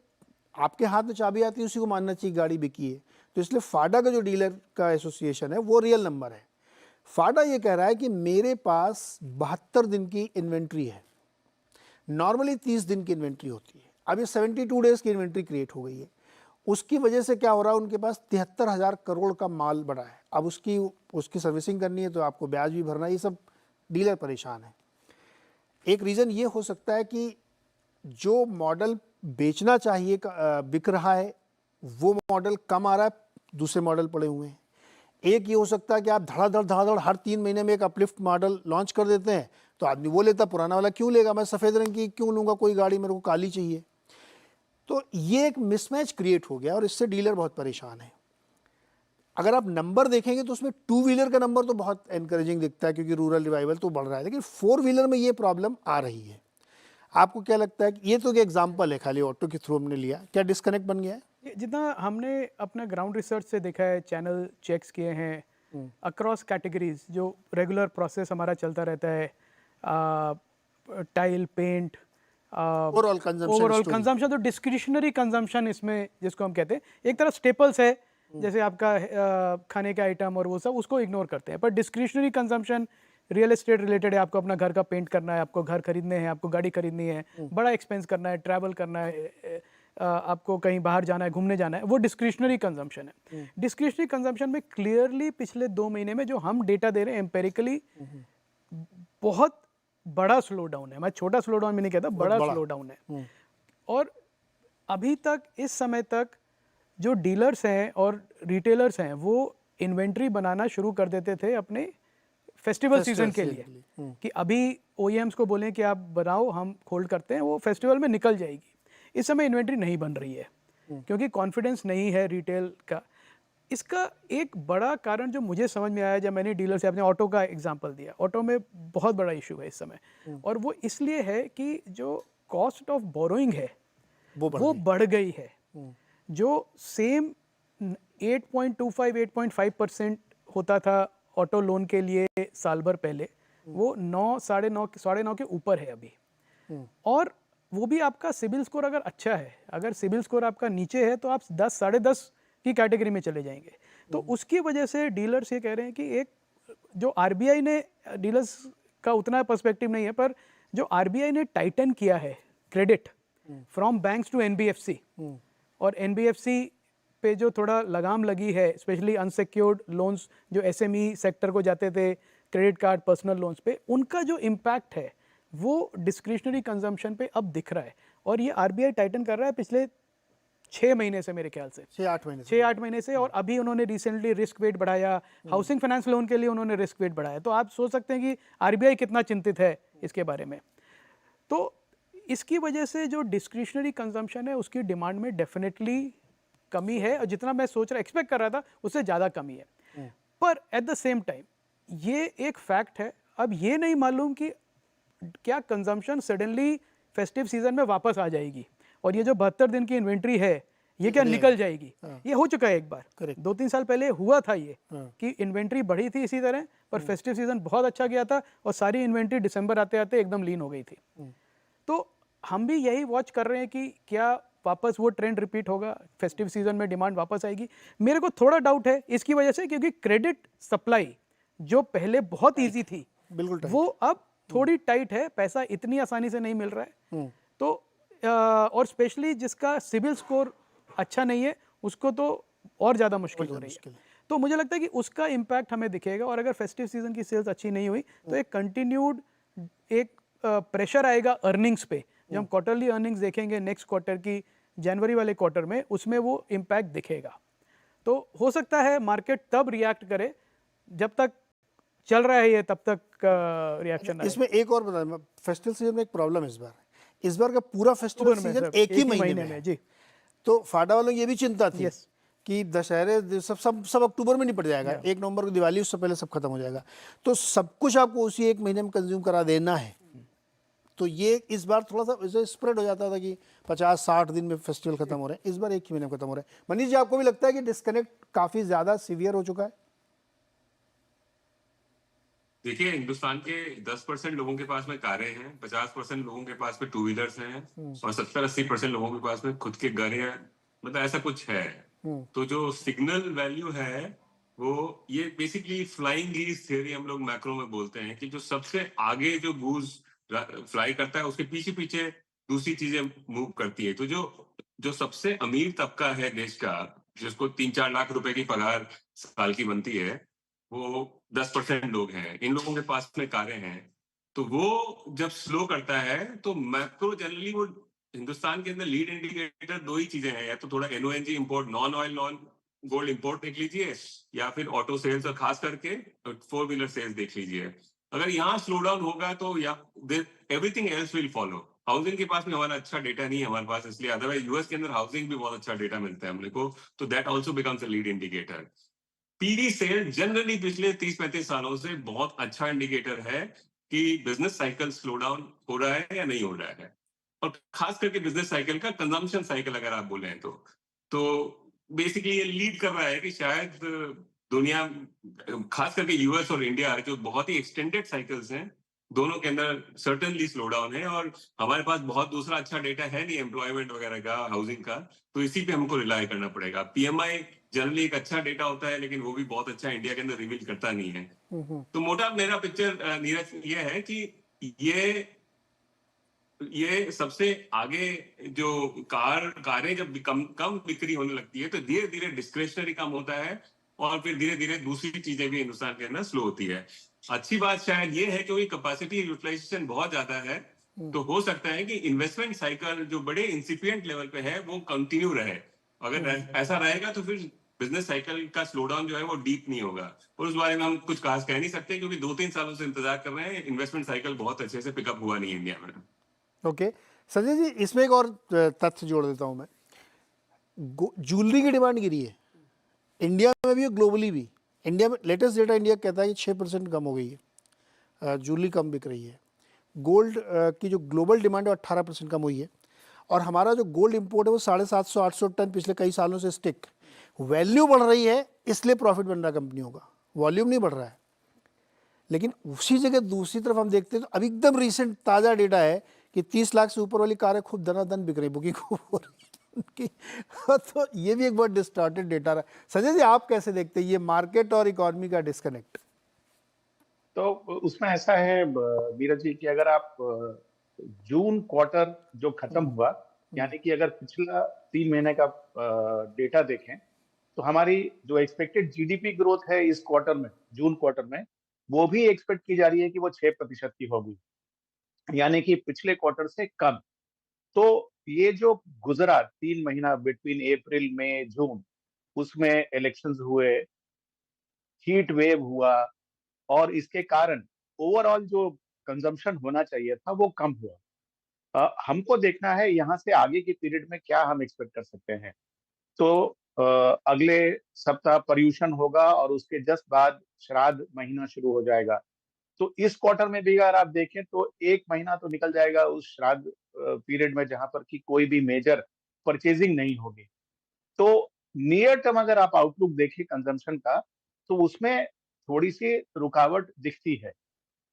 आपके हाथ में चाबी आती है उसी को मानना चाहिए गाड़ी बिकी है। तो इसलिए फाडा का जो डीलर का एसोसिएशन है वो रियल नंबर है। फाडा ये कह रहा है कि मेरे पास 72 दिन की इन्वेंट्री है, नॉर्मली 30 दिन की इन्वेंट्री होती है। अब ये 72 डेज की इन्वेंट्री क्रिएट हो गई है। उसकी वजह से क्या हो रहा है, उनके पास 73,000 करोड़ का माल बढ़ा है। अब उसकी सर्विसिंग करनी है तो आपको ब्याज भी भरना है, ये सब डीलर परेशान है। एक रीज़न ये हो सकता है कि जो मॉडल बेचना चाहिए बिक रहा है वो मॉडल कम आ रहा है, दूसरे मॉडल पड़े हुए हैं। एक ये हो सकता है कि आप धड़ाधड़ हर 3 महीने में एक अपलिफ्ट मॉडल लॉन्च कर देते हैं, तो आदमी वो लेता, पुराना वाला क्यों लेगा, मैं सफ़ेद रंग की क्यों लूँगा, कोई गाड़ी मेरे को काली चाहिए। तो ये एक मिसमैच क्रिएट हो गया और इससे डीलर बहुत परेशान है। अगर आप नंबर देखेंगे तो उसमें 2 व्हीलर का नंबर तो बहुत एनकरेजिंग दिखता है क्योंकि रूरल रिवाइवल तो बढ़ रहा है, लेकिन 4 व्हीलर में ये प्रॉब्लम आ रही है। आपको क्या लगता है कि ये तो एक एग्जांपल है खाली ऑटो के थ्रू हमने लिया, क्या डिस्कनेक्ट बन गया है? जितना हमने अपना ग्राउंड रिसर्च से देखा है, चैनल चेक्स किए हैं अक्रॉस कैटेगरीज, जो रेगुलर प्रोसेस हमारा चलता रहता है, टाइल, पेंट, ओवरऑल कंजम्पशन, तो डिस्क्रिशनरी कंजम्पशन इसमें जिसको हम कहते हैं, एक तरह स्टेपल्स है जैसे आपका खाने का आइटम और वो सब, उसको इग्नोर करते हैं। पर discretionary consumption real estate related है, आपको अपना घर का पेंट करना है, आपको घर खरीदने हैं, आपको गाड़ी खरीदनी है, बड़ा एक्सपेंस करना है, ट्रैवल करना है, आपको कहीं बाहर जाना है, घूमने जाना है, वो डिस्क्रिशनरी कंजम्पशन है। डिस्क्रिशनरी कंजम्पशन में क्लियरली पिछले 2 महीने में जो हम डेटा दे रहे हैं एम्पेरिकली, बहुत बड़ा स्लो डाउन है। मैं छोटा स्लो डाउन में नहीं कहता, बड़ा स्लो डाउन है। और अभी तक, इस समय तक जो डीलर्स हैं और रिटेलर्स हैं वो इन्वेंट्री बनाना शुरू कर देते थे अपने फेस्टिवल सीजन के लिए, कि अभी OEMs को बोलें कि आप बनाओ, हम होल्ड करते हैं, वो फेस्टिवल में निकल जाएगी। इस समय इन्वेंट्री नहीं बन रही है क्योंकि कॉन्फिडेंस नहीं है रिटेल का। इसका एक बड़ा कारण जो मुझे समझ में आया जब मैंने डीलर से, आपने ऑटो का एग्जांपल दिया, ऑटो में बहुत बड़ा इशू है इस समय, और वो इसलिए है कि जो कॉस्ट ऑफ बोरोइंग है वो बढ़ गई है। जो सेम 8.25-8.5% होता था ऑटो लोन के लिए साल भर पहले, वो 9, साढ़े 9 के ऊपर है अभी। और वो भी आपका सिबिल स्कोर अगर अच्छा है, अगर सिबिल स्कोर आपका नीचे है तो आप 10, साढ़े 10 की कैटेगरी में चले जाएंगे। तो उसकी वजह से डीलर्स ये कह रहे हैं कि एक जो RBI ने, डीलर्स का उतना पर्सपेक्टिव नहीं है, पर जो RBI ने टाइटन किया है credit from banks to NBFC, और NBFC पे जो थोड़ा लगाम लगी है, स्पेशली अनसिक्योर्ड लोन्स जो SME सेक्टर को जाते थे, क्रेडिट कार्ड, पर्सनल लोन्स पे, उनका जो इम्पैक्ट है वो डिस्क्रिशनरी कंजम्पशन पे अब दिख रहा है। और ये RBI टाइटन कर रहा है पिछले 6 महीने से, मेरे ख्याल से 6-8 महीने से। और अभी उन्होंने रिसेंटली रिस्क वेट बढ़ाया, हाउसिंग फाइनेंस लोन के लिए उन्होंने रिस्क वेट बढ़ाया। तो आप सोच सकते हैं कि RBI कितना चिंतित है इसके बारे में। तो इसकी वजह से जो डिस्क्रिशनरी कंजम्पशन है उसकी डिमांड में डेफिनेटली कमी है, और जितना मैं एक्सपेक्ट कर रहा था उससे ज़्यादा कमी है। पर एट द सेम टाइम ये एक फैक्ट है, अब ये नहीं मालूम कि क्या कंजम्पशन सडनली फेस्टिव सीजन में वापस आ जाएगी, और ये जो 72 दिन की इन्वेंट्री है ये क्या निकल जाएगी। ये हो चुका है एक बार, 2-3 साल पहले हुआ था ये कि इन्वेंट्री बढ़ी थी इसी तरह, पर फेस्टिव सीजन बहुत अच्छा गया था और सारी इन्वेंट्री दिसंबर आते आते एकदम लीन हो गई थी। तो हम भी यही वॉच कर रहे हैं कि क्या वापस वो ट्रेंड रिपीट होगा, फेस्टिव सीजन में डिमांड वापस आएगी। मेरे को थोड़ा डाउट है इसकी वजह से, क्योंकि क्रेडिट सप्लाई जो पहले बहुत ईजी थी, बिल्कुल वो अब थोड़ी टाइट है, पैसा इतनी आसानी से नहीं मिल रहा है। तो और स्पेशली जिसका सिबिल स्कोर अच्छा नहीं है उसको तो और ज़्यादा मुश्किल हो रही है। तो मुझे लगता है कि उसका इम्पैक्ट हमें दिखेगा, और अगर फेस्टिव सीजन की सेल्स अच्छी नहीं हुई तो एक कंटिन्यूड एक प्रेशर आएगा अर्निंग्स पे। जब हम क्वार्टरली अर्निंग्स देखेंगे नेक्स्ट क्वार्टर की, जनवरी वाले क्वार्टर में, उसमें वो इम्पैक्ट दिखेगा। तो हो सकता है मार्केट तब रिएक्ट करे, जब तक चल रहा है ये तब तक रिएक्शन आए। इसमें एक और बता, फेस्टिवल सीजन में एक प्रॉब्लम इस बार का पूरा फेस्टिवल सीजन एक ही महीने में जी। तो फाडा वालों की ये भी चिंता थी कि दशहरे सब अक्टूबर में निपट जाएगा, 1 नवंबर को दिवाली, उससे पहले सब खत्म हो जाएगा, तो सब कुछ आपको उसी एक महीने में कंज्यूम करा देना है। तो ये इस बार थोड़ा सा स्प्रेड हो जाता था कि 50-60 दिन में फेस्टिवल खत्म हो रहे हैं, इस बार एक ही महीने में खत्म हो रहे हैं। मनीष जी, आपको भी लगता है कि डिस्कनेक्ट काफी ज्यादा सीवियर हो चुका है? देखिए, हिंदुस्तान के 10% लोगों के पास में कारें हैं, 50% लोगों के पास में 2 व्हीलर्स हैं, और 70-80% लोगों के पास में खुद के घर हैं, मतलब ऐसा कुछ है। तो जो सिग्नल वैल्यू है वो, ये बेसिकली फ्लाइंग गीज थ्योरी हम लोग मैक्रो में बोलते हैं, कि जो सबसे आगे जो गूज फ्लाई करता है उसके पीछे पीछे दूसरी चीजें मूव करती है। तो जो सबसे अमीर तबका है देश का, जिसको 3-4 लाख रुपए की पगार साल की बनती है, वो 10% लोग हैं। इन लोगों के पास में कारें हैं, तो वो जब स्लो करता है तो मैक्रो जनरली वो हिंदुस्तान के अंदर लीड इंडिकेटर 2 ही चीजें हैं, या तो थोड़ा NONG import, non oil gold import देख लीजिए या फिर ऑटो सेल्स और खास करके 4 व्हीलर सेल्स देख लीजिए। अगर यहाँ स्लो डाउन होगा तो या everything else will follow. Housing के पास में हमारा अच्छा डेटा नहीं है हमारे पास, इसलिए अदरवाइज यूएस के अंदर हाउसिंग भी बहुत अच्छा डेटा मिलता है हमने को, तो that also becomes a lead indicator. PD sell generally पिछले 30-35 सालों से बहुत अच्छा इंडिकेटर है कि बिजनेस साइकिल स्लो डाउन हो रहा है या नहीं हो रहा है, और खास करके बिजनेस साइकिल का कंजम्पशन साइकिल अगर आप बोले तो बेसिकली ये लीड कर रहा है कि शायद दुनिया, खास करके यूएस और इंडिया जो बहुत ही एक्सटेंडेड साइकिल्स हैं, दोनों के अंदर सर्टेनली स्लो डाउन है, और हमारे पास बहुत दूसरा अच्छा डेटा है नहीं एम्प्लॉयमेंट वगैरह का, हाउसिंग का, तो इसी पे हमको रिलाय करना पड़ेगा। पीएमआई जनरली एक अच्छा डेटा होता है, लेकिन वो भी बहुत अच्छा इंडिया के अंदर रिवील करता नहीं है। तो मोटा मेरा पिक्चर नीरज ये है कि ये सबसे आगे जो कारें जब कम बिक्री होने लगती है तो धीरे धीरे डिस्क्रिशनरी कम होता है, और फिर धीरे धीरे दूसरी चीजें भी हिंदुस्तान के अंदर स्लो होती है। अच्छी बात शायद ये है कि कैपेसिटी यूटिलाइजेशन बहुत ज्यादा है, तो हो सकता है कि इन्वेस्टमेंट साइकिल जो बड़े इंसिपिएंट लेवल पे है वो कंटिन्यू रहे। अगर ऐसा रहेगा तो फिर बिजनेस साइकिल का स्लो डाउन जो है वो डीप नहीं होगा, और उस बारे में हम कुछ खास कह नहीं सकते क्योंकि 2-3 सालों से इंतजार कर रहे हैं, इन्वेस्टमेंट साइकिल बहुत अच्छे से पिकअप हुआ नहीं इंडिया में। ओके संजय जी, इसमें एक और तथ्य जोड़ देता हूँ मैं। ज्वेलरी की डिमांड गिरी है इंडिया में भी और ग्लोबली भी। इंडिया में लेटेस्ट डेटा इंडिया कहता है कि 6% कम हो गई है, ज्वेलरी कम बिक रही है। गोल्ड की जो ग्लोबल डिमांड है 18% कम हुई है, और हमारा जो गोल्ड इंपोर्ट है वो 750-800 टन पिछले कई सालों से स्टिक। वैल्यू बढ़ रही है इसलिए प्रॉफिट बन रहा है कंपनियों का, वॉल्यूम नहीं बढ़ रहा है। लेकिन उसी जगह दूसरी तरफ हम देखते हैं तो अभी एकदम रिसेंट ताज़ा डेटा है कि 30 लाख से ऊपर वाली कारें खूब दनादन बिक रही, बुकिंग खूब हो रही है उनकी। तो ये भी एक बहुत डिस्टॉर्टेड डेटा रहा। संजय जी, आप कैसे देखते हैं ये मार्केट और इकोनॉमी का डिस्कनेक्ट? तो उसमें ऐसा है नीरज जी कि अगर आप जून क्वार्टर जो खत्म हुआ, यानी कि अगर पिछला 3 महीने का डेटा देखें, तो हमारी जो एक्सपेक्टेड जीडीपी ग्रोथ है इस क्वार्टर में, जून क्वार्टर में, वो भी एक्सपेक्ट की जा रही है कि वो 6% की होगी, यानी कि पिछले क्वार्टर से कम। तो ये जो गुजरा 3 महीना बिटवीन अप्रैल मई जून, उसमें इलेक्शंस हुए, हीट वेव हुआ, और इसके कारण ओवरऑल जो कंजम्पशन होना चाहिए था वो कम हुआ। हमको देखना है यहाँ से आगे की पीरियड में क्या हम एक्सपेक्ट कर सकते हैं। तो अगले सप्ताह पर्यूषण होगा और उसके जस्ट बाद श्राद्ध महीना शुरू हो जाएगा। तो इस क्वार्टर में भी अगर आप देखें तो 1 महीना तो निकल जाएगा उस श्राद्ध पीरियड में जहां पर कि कोई भी मेजर परचेजिंग नहीं होगी। तो नियर टर्म अगर आप आउटलुक देखें कंजम्पशन का, तो उसमें थोड़ी सी रुकावट दिखती है,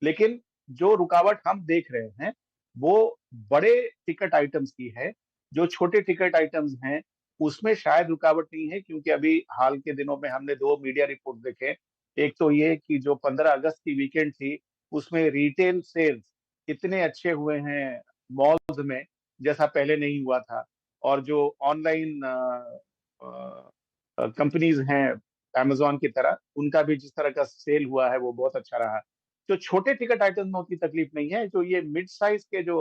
लेकिन जो रुकावट हम देख रहे हैं वो बड़े टिकट आइटम्स की है। जो छोटे टिकट आइटम्स हैं उसमें शायद रुकावट नहीं है, क्योंकि अभी हाल के दिनों में हमने 2 मीडिया रिपोर्ट देखे। एक तो ये कि जो 15 अगस्त की वीकेंड थी उसमें रिटेल सेल्स इतने अच्छे हुए हैं मॉल्स में जैसा पहले नहीं हुआ था, और जो ऑनलाइन कंपनीज हैं अमेजोन की तरह, उनका भी जिस तरह का सेल हुआ है वो बहुत अच्छा रहा। जो छोटे टिकट आइटम में उतनी तकलीफ नहीं है। जो ये मिड साइज के जो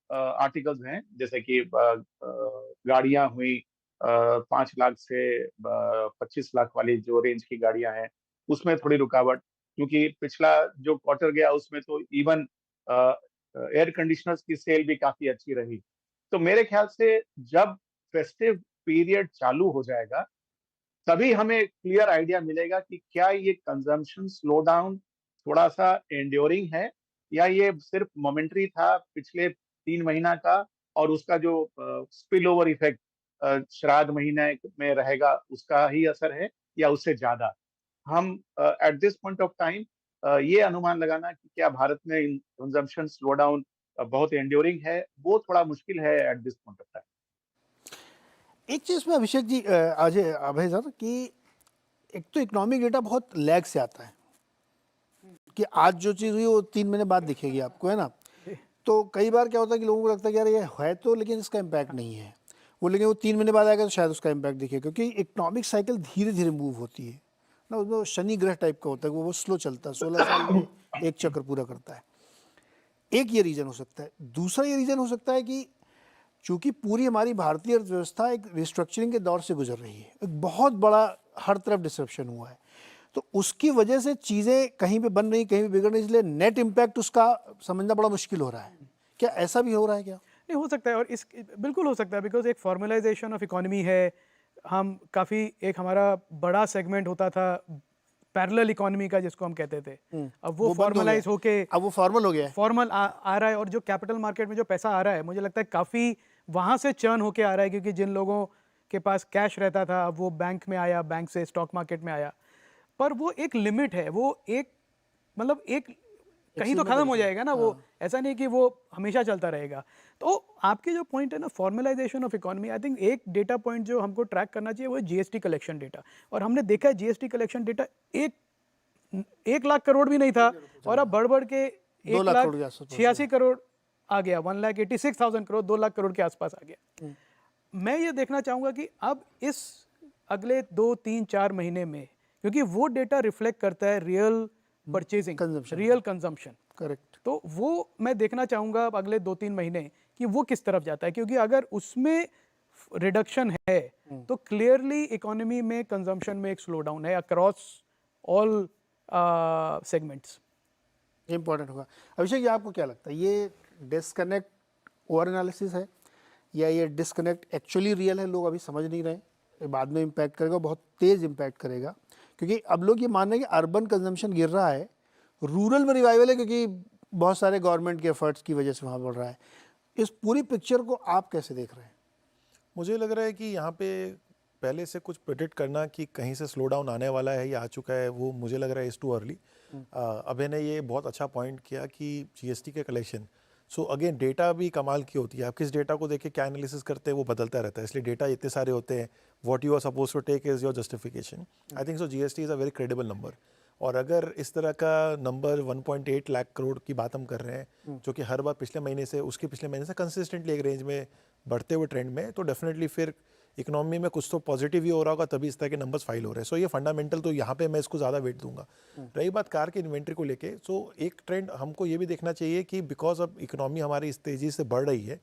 आर्टिकल्स हैं, जैसे कि गाड़ियां हुई 5 लाख से 25 लाख वाली जो रेंज की गाड़ियां हैं, उसमें थोड़ी रुकावट, क्योंकि पिछला जो क्वार्टर गया उसमें तो इवन एयर कंडीशनर्स की सेल भी काफी अच्छी रही। तो मेरे ख्याल से जब फेस्टिव पीरियड चालू हो जाएगा तभी हमें क्लियर आइडिया मिलेगा कि क्या ये कंजम्पशन स्लो डाउन थोड़ा सा एंड्योरिंग है, या ये सिर्फ मोमेंटरी था पिछले 3 महीना का, और उसका जो स्पिल ओवर इफेक्ट श्राद्ध महीने में रहेगा उसका ही असर है, या उससे ज्यादा। हम at this point of time ये अनुमान लगाना कि क्या भारत में कंजम्पशन स्लो डाउन बहुत एंड्योरिंग है, वो थोड़ा मुश्किल है at this point of time. एक चीज़ में अभिषेक जी, अजय अभय सर, कि एक तो इकोनॉमिक डेटा बहुत लैग से आता है कि आज जो चीज़ हुई वो 3 महीने बाद दिखेगी आपको, है ना। तो कई बार क्या होता है कि लोगों को लगता है कि यार ये है तो, लेकिन इसका इम्पैक्ट नहीं है वो, लेकिन वो 3 महीने बाद आएगा तो शायद उसका इम्पैक्ट दिखे, क्योंकि इकोनॉमिक साइकिल धीरे धीरे मूव होती है ना। उसमें शनि ग्रह टाइप का होता है, वो स्लो चलता है, 16 साल में एक चक्र पूरा करता है। एक ये रीज़न हो सकता है। दूसरा ये रीज़न हो सकता है कि चूँकि पूरी हमारी भारतीय अर्थव्यवस्था एक रिस्ट्रक्चरिंग के दौर से गुजर रही है, एक बहुत बड़ा हर तरफ डिसरप्शन हुआ है, तो उसकी वजह से चीज़ें कहीं पे बन रही, कहीं पे बिगड़ रही, इसलिए नेट इम्पैक्ट उसका समझना बड़ा मुश्किल हो रहा है। क्या ऐसा भी हो रहा है क्या? नहीं, हो सकता है, और इस बिल्कुल हो सकता है, बिकॉज एक फॉर्मलाइजेशन ऑफ इकोनॉमी है। हम काफ़ी, एक हमारा बड़ा सेगमेंट होता था पैरेलल इकोनॉमी का, जिसको हम कहते थे, अब वो बंद हो फॉर्मलाइज गया। होके अब वो फॉर्मल हो गया है। फॉर्मल आ रहा है, और जो कैपिटल मार्केट में जो पैसा आ रहा है, मुझे लगता है काफ़ी वहाँ से चर्न होके आ रहा है, क्योंकि जिन लोगों के पास कैश रहता था, अब वो बैंक में आया, बैंक से स्टॉक मार्केट में आया। पर वो एक लिमिट है, वो एक मतलब एक कहीं तो खत्म हो जाएगा ना, वो ऐसा नहीं कि वो हमेशा चलता रहेगा। तो आपके जो पॉइंट है ना, formalisation of economy, I think एक डेटा पॉइंट जो हमको ट्रैक करना चाहिए वो है जीएसटी कलेक्शन डेटा। और हमने देखा है GST collection data 1 lakh crore भी नहीं था, और अब बढ़ के 1,86 करोड़ आ गया, 1,86,000 करोड़, 2 लाख करोड़ के आसपास आ गया। मैं ये देखना चाहूँगा कि अब इस अगले 2, 3, 4 महीने में, क्योंकि वो डेटा रिफ्लेक्ट करता है real purchasing, real consumption, correct. तो वो मैं देखना चाहूँगा अब अगले 2-3 महीने कि वो किस तरफ जाता है, क्योंकि अगर उसमें रिडक्शन है तो क्लियरली इकोनॉमी में, कंजम्पशन में एक स्लो डाउन है अक्रॉस ऑल सेगमेंट्स। इंपॉर्टेंट होगा। अभिषेक, ये आपको क्या लगता है, ये डिस्कनेक्ट ओवर एनालिसिस है, या ये डिस्कनेक्ट एक्चुअली रियल है, लोग अभी समझ नहीं रहे, ये बाद में इम्पैक्ट करेगा, बहुत तेज़ इम्पैक्ट करेगा? क्योंकि अब लोग ये मान रहे हैं कि अर्बन कंजम्पशन गिर रहा है, रूरल में रिवाइवल है, क्योंकि बहुत सारे गवर्नमेंट के एफर्ट्स की वजह से वहाँ बढ़ रहा है। इस पूरी पिक्चर को आप कैसे देख रहे हैं? मुझे लग रहा है कि यहाँ पे पहले से कुछ प्रेडिक्ट करना कि कहीं से स्लो डाउन आने वाला है या आ चुका है, वो मुझे लग रहा है इज़ टू अर्ली। अभय ने ये बहुत अच्छा पॉइंट किया कि जीएसटी के कलेक्शन, सो अगेन डेटा भी कमाल की होती है, आप किस डेटा को देख के क्या एनालिसिस करते हैं वो बदलता रहता है, इसलिए डेटा इतने सारे होते हैं। What you are suppose to take is your justification. I think so GST is a very credible number, और अगर इस तरह का नंबर 1.8 लाख करोड़ की बात हम कर रहे हैं, जो कि हर बार पिछले महीने से, उसके पिछले महीने से कंसिस्टेंटली एक रेंज में बढ़ते हुए ट्रेंड में, तो डेफिनेटली फिर इकोनॉमी में कुछ तो पॉजिटिव ही हो रहा होगा, तभी इस तरह के नंबर्स फाइल हो रहे हैं। सो ये फंडामेंटल, तो यहाँ पे मैं इसको ज़्यादा वेट दूंगा। रही बात कार के इन्वेंट्री को लेके, सो एक ट्रेंड हमको ये भी देखना चाहिए कि बिकॉज अब इकोनॉमी हमारी इस तेज़ी से बढ़ रही है,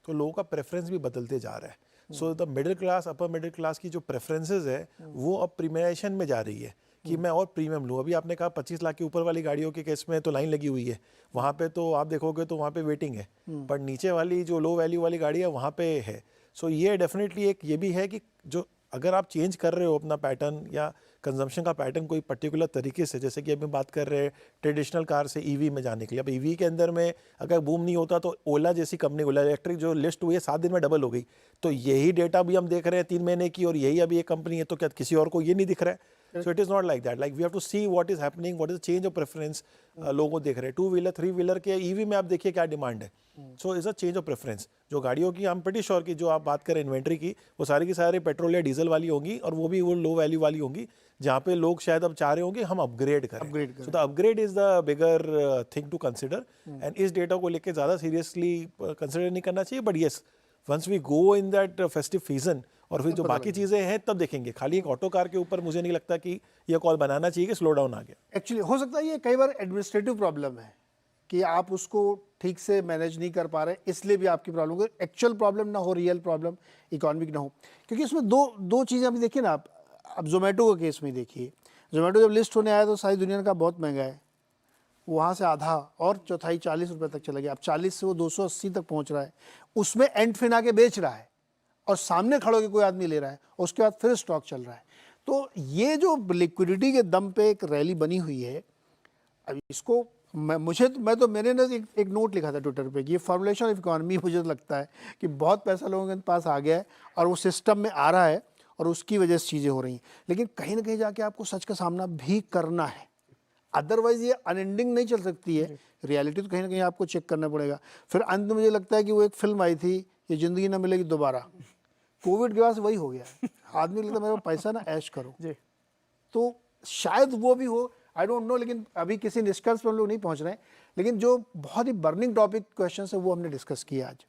तो लोगों का प्रेफरेंस भी बदलते जा रहा है। So the middle class, upper middle class की जो प्रेफरेंसेज है वो अब प्रीमियमेशन में जा रही है कि मैं और प्रीमियम लूँ। अभी आपने कहा 25 लाख के ऊपर वाली गाड़ियों के केस में तो लाइन लगी हुई है, वहाँ पे तो आप देखोगे तो वहाँ पे वेटिंग है, पर नीचे वाली जो लो वैल्यू वाली गाड़ी है वहाँ पे है। सो ये डेफिनेटली एक ये भी है कि जो अगर आप चेंज कर रहे हो अपना पैटर्न या कंजम्पशन का पैटर्न कोई पर्टिकुलर तरीके से, जैसे कि अभी बात कर रहे हैं ट्रेडिशनल कार से ईवी में जाने के लिए, अब ईवी के अंदर में अगर बूम नहीं होता तो ओला जैसी कंपनी, ओला इलेक्ट्रिक जो लिस्ट हुई है 7 दिन में डबल हो गई, तो यही डेटा भी हम देख रहे हैं 3 महीने की, और यही अभी एक कंपनी है, तो क्या किसी और को ये नहीं दिख रहा है? So it is not like that. Like we have to see what is happening, what is the change of preference. लोगों देख रहे हैं 2 व्हीलर 3 व्हीलर के ईवी में, आप देखिए क्या डिमांड है। So is a change of preference. जो गाड़ियों की हम प्रीटी श्योर की जो आप बात करें इन्वेंट्री की, वो सारी की सारी पेट्रोल या डीजल वाली होंगी, और वो भी वो लो वैल्यू वाली होंगी, जहाँ पे लोग शायद अब चाह रहे होंगे हम अपग्रेड करें। So the upgrade is the bigger thing to consider, and इस डेटा को लेकर ज़्यादा सीरियसली कंसिडर नहीं करना चाहिए। But yes, once we go in that festive season और फिर जो बाकी चीज़ें हैं तब देखेंगे। खाली एक ऑटो कार के ऊपर मुझे नहीं लगता कि यह कॉल बनाना चाहिए कि स्लो डाउन आ गया। एक्चुअली हो सकता है ये कई बार एडमिनिस्ट्रेटिव प्रॉब्लम है कि आप उसको ठीक से मैनेज नहीं कर पा रहे, इसलिए भी आपकी प्रॉब्लम हो। एक्चुअल प्रॉब्लम ना हो, रियल प्रॉब्लम इकोनॉमिक ना हो, क्योंकि इसमें दो चीज़ें अभी देखिए ना। आप अब जोमेटो के केस में देखिए, जोमेटो जब लिस्ट होने आया तो सारी दुनिया का बहुत महंगा है, वहाँ से आधा और चौथाई 40 रुपये तक चला गया, अब 40 से वो 280 तक पहुँच रहा है। उसमें एंड फिन आके बेच रहा है और सामने खड़े होकर कोई आदमी ले रहा है, और उसके बाद फिर स्टॉक चल रहा है। तो ये जो लिक्विडिटी के दम पे एक रैली बनी हुई है, अब इसको मैंने ना एक नोट लिखा था ट्विटर पे कि ये फॉर्मुलेशन ऑफ इकोनॉमी, मुझे लगता है कि बहुत पैसा लोगों के पास आ गया है और वो सिस्टम में आ रहा है और उसकी वजह से चीज़ें हो रही हैं। लेकिन कहीं ना कहीं जाके आपको सच का सामना भी करना है, अदरवाइज ये अनएंडिंग नहीं चल सकती है। रियलिटी तो कहीं ना कहीं आपको चेक करना पड़ेगा। फिर अंत में मुझे लगता है कि वो एक फिल्म आई थी, ये ज़िंदगी ना मिलेगी दोबारा, कोविड के बाद वही हो गया, आदमी लगता है मेरा पैसा ना ऐश करो जी, तो शायद वो भी हो, आई डोंट नो। लेकिन अभी किसी निष्कर्ष पर हम लोग नहीं पहुंच रहे हैं। लेकिन जो बहुत ही बर्निंग टॉपिक क्वेश्चन है वो हमने डिस्कस किया आज।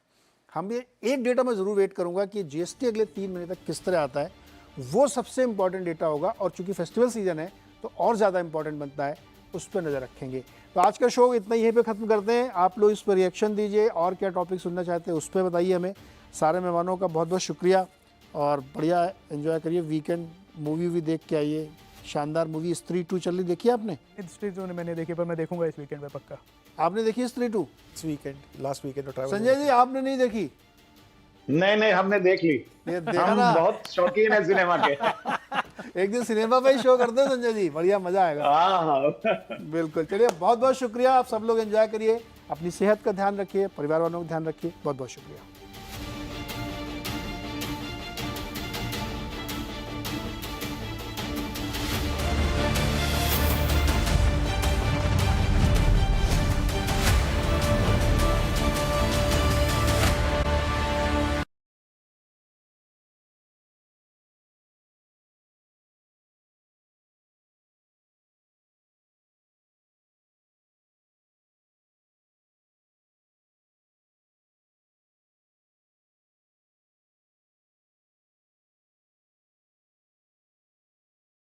हम ये एक डेटा में ज़रूर वेट करूंगा कि जीएसटी अगले 3 महीने तक किस तरह आता है, वो सबसे इंपॉर्टेंट डेटा होगा, और चूंकि फेस्टिवल सीजन है तो और ज़्यादा इंपॉर्टेंट बनता है, उस पर नज़र रखेंगे। तो आज का शो इतना यहीं पे ख़त्म करते हैं। आप लोग इस पर रिएक्शन दीजिए, और क्या टॉपिक सुनना चाहते हैं उस पर बताइए हमें। सारे मेहमानों का बहुत बहुत शुक्रिया, और बढ़िया एंजॉय करिए वीकेंड। मूवी भी देख के आइए। शानदार मूवी स्त्री 2 चल रही, देखी है आपने? स्त्री टू मैंने देखी, पर मैं देखूंगा इस वीकेंड पे पक्का। आपने देखी स्त्री 2? इस weekend last weekend travel. Sanjay ji आपने नहीं देखी? नहीं हमने देख ली। ये देखा हम ना, बहुत शौकीन है सिनेमा के। एक दिन सिनेमा पे ही शो करते हैं संजय जी, बढ़िया मजा आएगा। हाँ बिल्कुल। चलिए बहुत बहुत शुक्रिया, आप सब लोग एंजॉय करिए, अपनी सेहत का ध्यान रखिए, परिवार वालों का ध्यान रखिए, बहुत बहुत शुक्रिया।